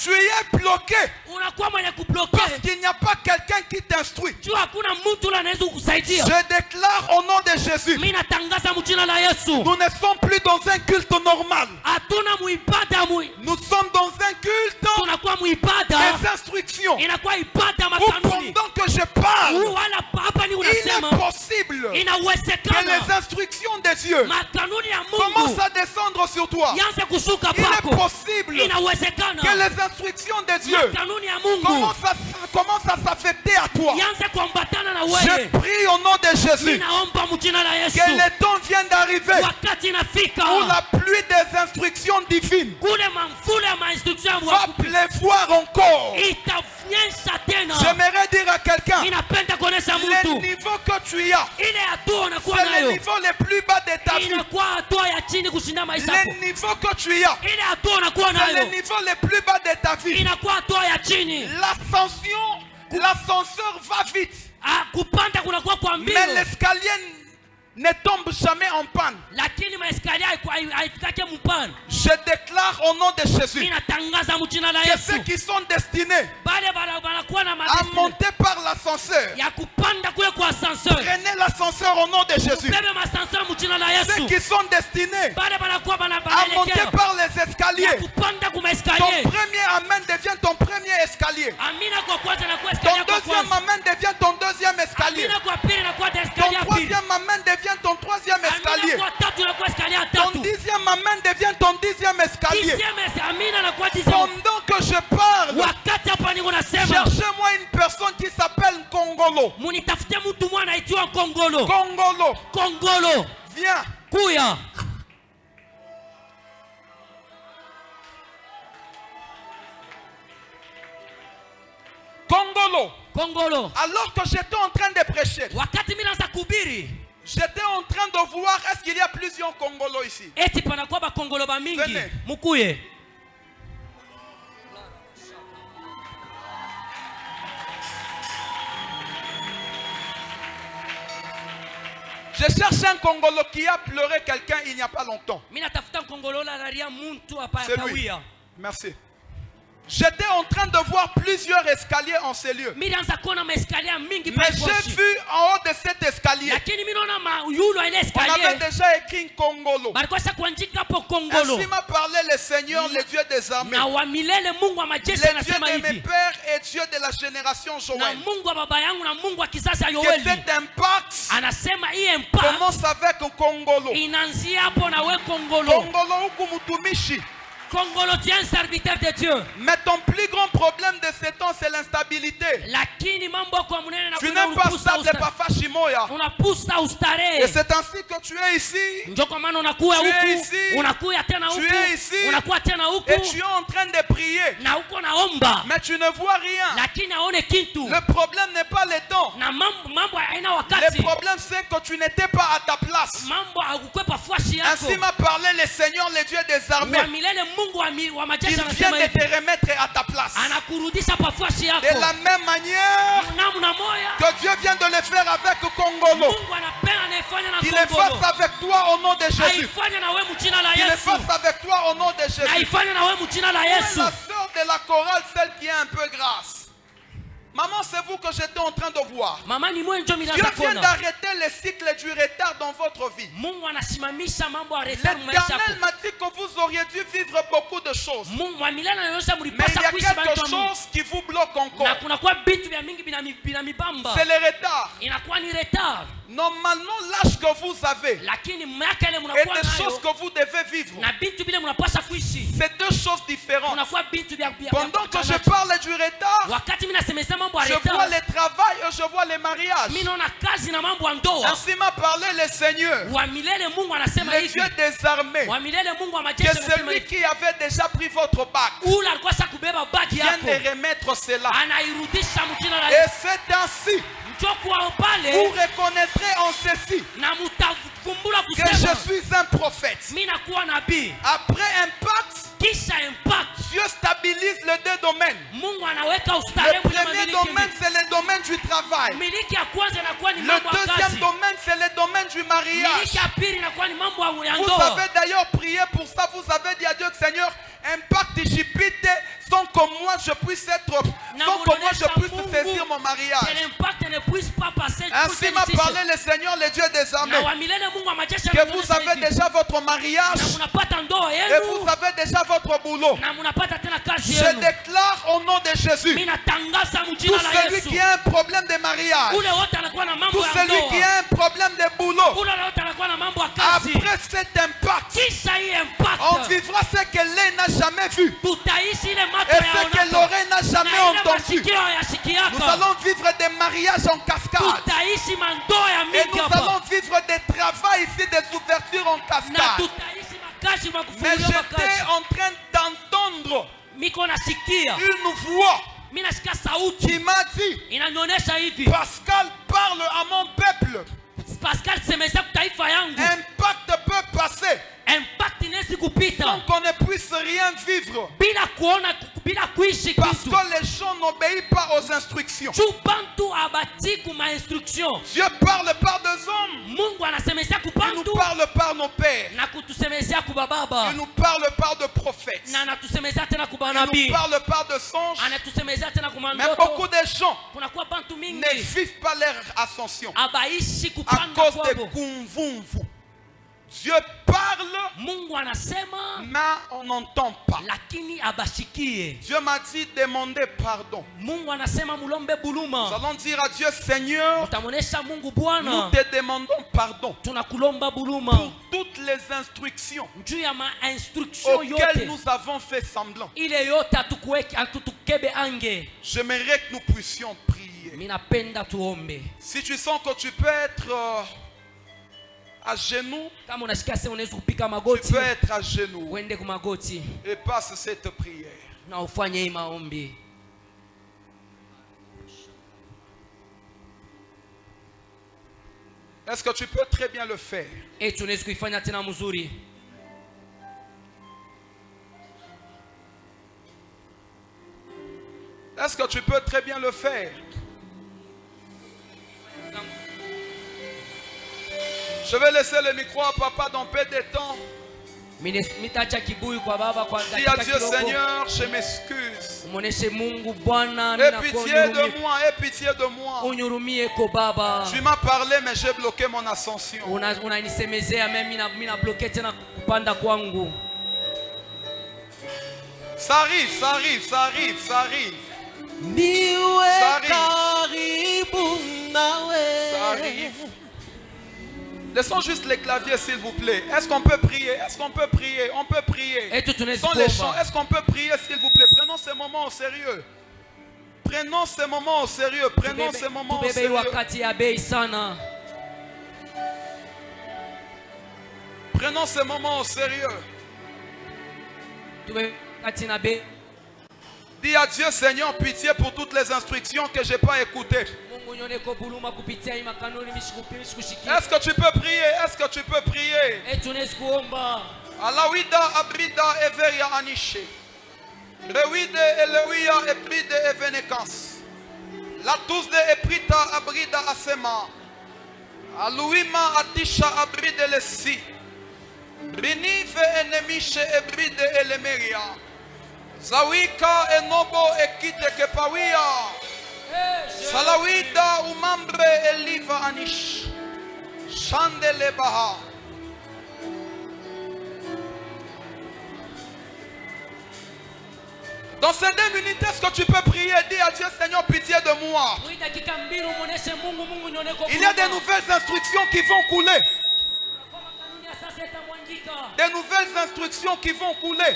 Tu es bloqué unakuwa mwenye parce kubloke qu'il n'y a pas quelqu'un qui t'instruit. juu hakuna mtu ule anaweza kukusaidia. Je déclare au nom de Jésus, Mimi natangaza mjina la Yesu, nous ne sommes plus dans un culte normal. hatuna muibada Nous sommes dans un culte tunakuwa muibada des instructions. inakuwa ibada Ou makanuni. pendant que je parle, Wala hapa ni il est unasema possible que inawezekana les instructions de Dieu makanuni ya commencent Mungu à descendre sur toi. yanze kushuka Il est pako. possible que Inawezekana les instructions de Dieu makanuni ya Mungu commencent à s'affecter à toi. yanze kuambatana na Je wewe. prie au nom de Jésus Ninaomba mjina la Yesu, que le temps vienne d'arriver wakati inafika où la pluie des instructions divines kule mamfule ya mainstruction va pleuvoir encore. itanyesha tena. J'aimerais dire à quelqu'un, Inapenda kuonesha le mtu niveau que tu as, ile hatua unakuwa c'est le nayo niveau le plus bas de ta vie. inakuwa hatua ya chini kushinda maisha yako. Le niveau que tu as, Ile hatua unakuwa c'est le nayo niveau le plus bas de ta vie. inakuwa hatua ya chini. L'ascension, l'ascenseur va vite, Kupanda kunakuwa kwa mbio, mais l'escalier ne tombe jamais en panne. lakini maeskalier haifikake mpana. Je déclare au nom de Jésus Ninatangaza mjina la que Yesu ceux qui sont destinés bale banakuwa na à madestiny monter par l'ascenseur, ya kupanda kule kwa ascenseur. prenez l'ascenseur au nom de Jésus. Ubebe mascenseur mjina la Ceux Yesu. qui sont destinés Bale banakuwa à monter banaelekea par les ya escaliers, kupanda kwa ton maeskalier. premier amen devient ton premier escalier. Amina kwa kwanza na kwa Ton escalier kwa deuxième kwanza. amen devient ton deuxième escalier. Amina kwa pili na kwa Ton escalier ya pili. troisième amen devient ton troisième escalier. Amina kwa tatu na kwa escalier ya Ton tatu. dixième amen devient ton dixième escalier. Dixième amina na kwa dixième. Pendant que je parle, Wakati hapa niko nasema cherchez-moi une personne qui s'appelle Kongolo. munitafute mtu mwana aitwa Kongolo. Kongolo, Kongolo. viens. Kuya. Kongolo. Kongolo. Alors que j'étais en train de prêcher, Wakati mimi naanza kuhubiri, j'étais en train de voir est-ce qu'il y a plusieurs Kongolos ici. eti panakuwa bakongolo bamingi. Venez. Mukuye. Je cherche un Kongolo qui a pleuré quelqu'un il n'y a pas longtemps. Mimi natafuta Kongolo la nalia muntu hapa C'est lui. kawia. Merci. J'étais en train de voir plusieurs escaliers en ces lieux. Mimi naanza kuona maeskalier mingi Mais pale kwa j'ai chini. vu en haut de cet escalier, Lakini mimi naona yulo ile on avait escalier. déjà écrit Kongolo. Balikuwa kuandika hapo Kongolo. Ainsi m'a parlé le Seigneur, le Dieu des armées, Na wa milele Mungu wa majeshi le Dieu anasema de mes hivi. pères et Dieu de la génération Na Joël. Mungu wa baba yangu na Mungu wa kizazi ya Que Yoeli. cet impact Anasema hii impact commence avec Kongolo. inaanzia hapo na we Kongolo. Kongolo huku mutumishi. Kongolo, tu es un serviteur de Dieu. Mais ton plus grand problème de ces temps, c'est l'instabilité. Lakini mambo kwa munene na Tu n'es pas stable, Papa Shimoya. unapusa Et ustare. c'est ainsi que tu es ici. Ndio kwa maana unakuwa Tu es huku, ici. unakuya tena Tu huku, es ici. unakuwa tena huku, Et tu es en train de prier. na huko naomba. Mais tu ne vois rien. Lakini aone kitu. Le problème n'est pas le temps. Na mambo haina Le wakati. problème, c'est que tu n'étais pas à ta place. Mambo hakukwepa fuashi yako. Ainsi m'a parlé le Seigneur, le Dieu des armées. Wa milele Mungu wa Il majeshi vient anasema de hivi. te remettre à ta place. Anakurudisha pa fuashi yako. De la même manière Namna moya. que Dieu vient de le faire avec Kongolo. Mungu anapenda anaifanya na Qu'il le Kongolo. fasse avec toi au nom de Jésus. Aifanye na we mjina la Qu'il le Yesu. fasse avec toi au nom de Jésus. Aifanye na we mjina la Où est Yesu. la sœur de la chorale, celle qui est un peu grasse? Maman, c'est vous que j'étais en train de voir. Mama ni mwe njo Dieu minaanza vient kuona. d'arrêter le cycle du retard dans votre vie. Mungu anasimamisha mambo ya retard mu maisha L'Éternel yako. m'a dit que vous auriez dû vivre beaucoup de choses. Mungu wa milele anaonyesha Mais il mlipasa y a kuishi quelque bantu wa Mungu. chose qui vous bloque Na encore. kunakuwa vitu vya mingi binamibamba. C'est le retard. Inakuwa ni retard. Normalement, l'âge que vous avez Lakini miaka ile et mnakuwa des choses nayo que vous devez vivre, na vitu vile mnapasha kuishi. c'est deux choses différentes. Kunakuwa vitu vya Pendant que je parle du retard, wakati mimi nasemesha mambo ya je vois retard. le travail et je vois les mariages. Mimi naona kazi na mambo ya ndoa. Ainsi m'a parlé le Seigneur, Wa milele Mungu anasema le hivi. Dieu des armées, Wa milele Mungu wa majeshi que anasema celui hivi. qui avait déjà pris votre bac Ule alikuwa kubeba bagi vient yako. de remettre cela. Anairudisha mjina la Et Yesu. c'est ainsi, Njoo kwa vous pale reconnaîtrez en ceci na mtafumbula que kusema je suis un prophète. mimi nakuwa nabii. Après impact, Kisha impact Dieu stabilise les deux domaines. Mungu anaweka Le ustarehe kwenye premier mamiliki domaine, mbili. c'est le domaine du travail. Miliki ya kwanza inakuwa ni Le mambo ya deuxième kazi. domaine, c'est le domaine du mariage. Miliki ya pili inakuwa ni mambo ya Vous ndoa. avez d'ailleurs prié pour ça. Vous avez dit à Dieu, Seigneur, impact Égypte sans que moi je puisse être, sans que moi je puisse saisir mon mariage. Que l'impact ne puisse pas passer. Ainsi m'a parlé le Seigneur, le Dieu des armées, Na wa milele Mungu wa majeshi que vous anasema avez hivi. déjà votre mariage Na munapata ndoa et yenu. vous avez déjà votre boulot. Na munapata tena kazi Je yenu. déclare au nom de Jésus, Mimi natangaza tout mjina la celui Yesu. qui a un problème de mariage, Ule wote anakuwa na mambo tout ya celui qui ndoa. a un problème de boulot, Ule wote anakuwa na mambo ya kazi. après cet impact, Kisha hii on impact. vivra ce que l'œil n'a jamais vu Tutaishi ile macho et ce que yaonayo. l'oreille n'a jamais Na ile entendu. masikio yasikiako. Nous allons vivre des mariages en cascade. Tutaishi mandoa ya Et mingi nous hapa. allons vivre des travaux ici, des ouvertures en Na cascade. tutaishi makazi Mais makufunguliwa j'étais makazi. en train d'entendre Miko nasikia. une voix Mimi nasikia sauti. qui m'a dit, Inanionyesha hivi. Pascal, parle à mon peuple. Pascal semesha taifa yangu. Impact peut passer. Impact inaweza Sans qu'on ne puisse rien vivre. Parce que les gens n'obéissent pas aux instructions. Dieu parle par des hommes. Il nous parle par nos pères. Il nous parle par de prophètes. Il nous parle par de songes. Mais beaucoup de gens ne vivent pas leur ascension à cause des convumvu. Dieu parle, mais on n'entend pas. Dieu m'a dit demandez pardon. Nous allons dire à Dieu, Seigneur, nous te demandons pardon pour toutes les instructions auxquelles nous avons fait semblant. J'aimerais que nous puissions prier. Si tu sens que tu peux être à genoux, tu peux être à genoux et passe cette prière. Est-ce que tu peux très bien le faire? Est-ce que tu peux très bien le faire? Je vais laisser le micro à papa dans peu de temps. Dis à Dieu, Seigneur, je m'excuse. Aie pitié de moi, aie pitié de moi. Tu m'as parlé, mais j'ai bloqué mon ascension. Ça arrive, ça arrive, ça arrive, ça arrive. Ça arrive. Laissons juste les claviers, s'il vous plaît. Est-ce qu'on peut prier? Est-ce qu'on peut prier? On peut prier. Sans les chants, est-ce qu'on peut prier, s'il vous plaît? Prenons ces moments au sérieux. Prenons ces moments au sérieux. Prenons ces moments au sérieux. Prenons ces moments au sérieux. Dis à Dieu, Seigneur, pitié pour toutes les instructions que je n'ai pas écoutées. Est-ce que tu peux prier? Est-ce que tu peux prier? Alawida abrida everia aniche. Rewide elewia ebride evenekans. La tous de eprita abrida asema. Aluima atisha abride lesi. Binife enemishe ebride elemeria. Zawika enobo ekite kepawia. Salawida umambre eliva anish. Chandele baha. Dans ces 2 minutes, est-ce que tu peux prier? Dis à Dieu, Seigneur, pitié de moi. Il y a des nouvelles instructions qui vont couler. Des nouvelles instructions qui vont couler.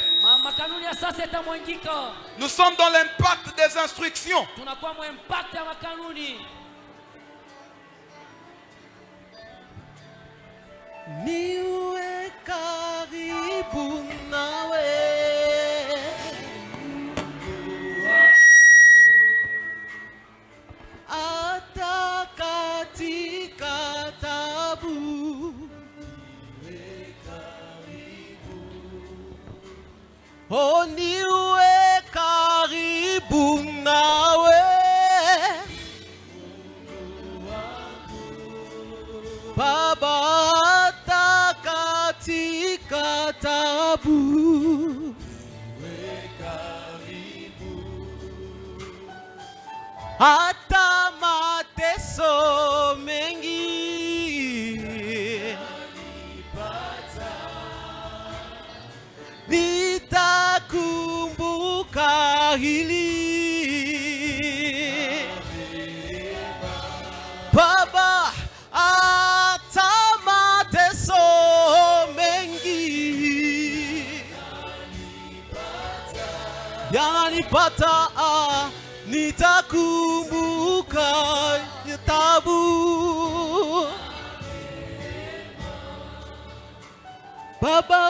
Nous sommes dans l'impact des instructions. Niwe karibu nawe, hata katika tabu. Oh, niwe karibu nawe, Baba, hata katika tabu. Hata mateso mengi nitakumbuka hili, Baba, hata mateso mengi yananipata, nitakumbuka tabu. Baba,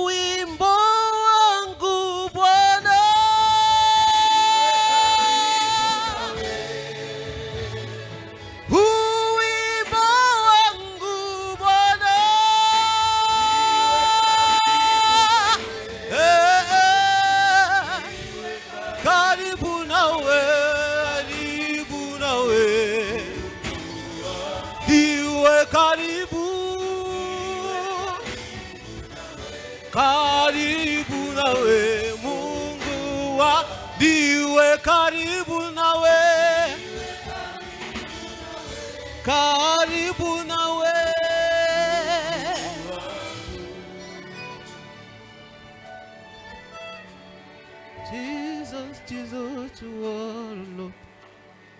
wimbo wangu Bwana, wimbo wangu Bwana, karibu nawe Mungu wa ndiwe karibu nawe, karibu nawe. Jesus, Jesus, you are Lord.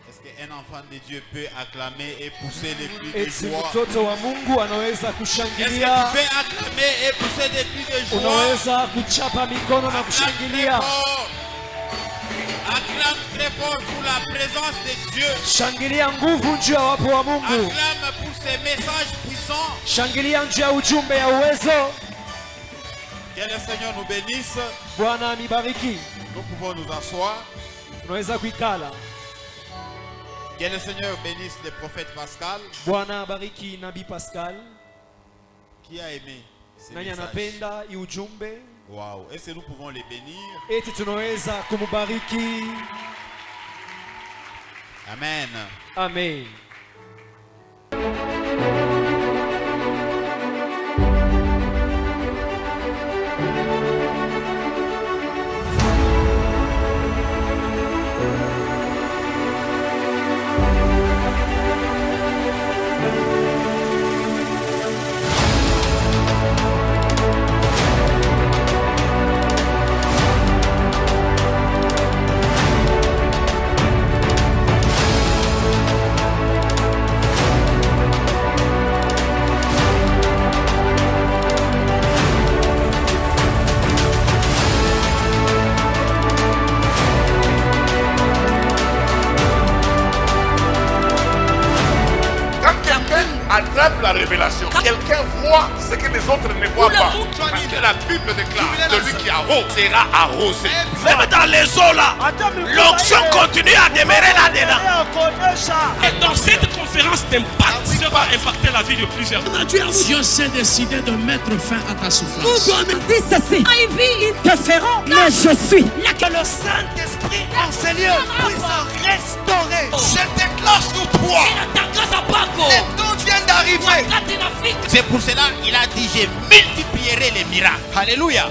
Est-ce qu'un enfant de Dieu peut acclamer et pousser les cris de Eti joie? mtoto wa Mungu anaweza Est-ce que kushangilia, tu peux acclamer et pousser des cris de joie? unaweza kuchapa mikono na kushangilia. Acclame très fort pour la présence de Dieu. Shangilia nguvu juu ya wapo wa Mungu. Acclame pour ces messages puissants. Shangilia juu ya ujumbe ya uwezo. Que le Seigneur nous bénisse. Bwana amibariki. Nous pouvons nous asseoir. Unaweza kuikala. Que le Seigneur bénisse le prophète Pascal. Bwana abariki Nabii Pascal. Qui a aimé ces Nani messages? anapenda hii ujumbe? Wow. Est-ce que nous pouvons les bénir? Eti tunaweza kumubariki. Amen. Amen. Attrape la révélation. Quelqu'un voit ce que les autres ne voient pas. Parce que la Bible déclare, celui qui arrose sera arrosé. Même dans les eaux là, l'onction continue à demeurer là-dedans. Et dans cette conférence d'impact, ça va impacter la vie de plusieurs. Dieu s'est décidé de mettre fin à ta souffrance. Dis ceci. Ils te feront, mais je suis. Que le Saint-Esprit en Seigneur puisse restaurer. Je déclare sur toi. Et tout vient d'arriver. C'est pour cela qu'il a dit, je multiplierai les miracles. Alléluia.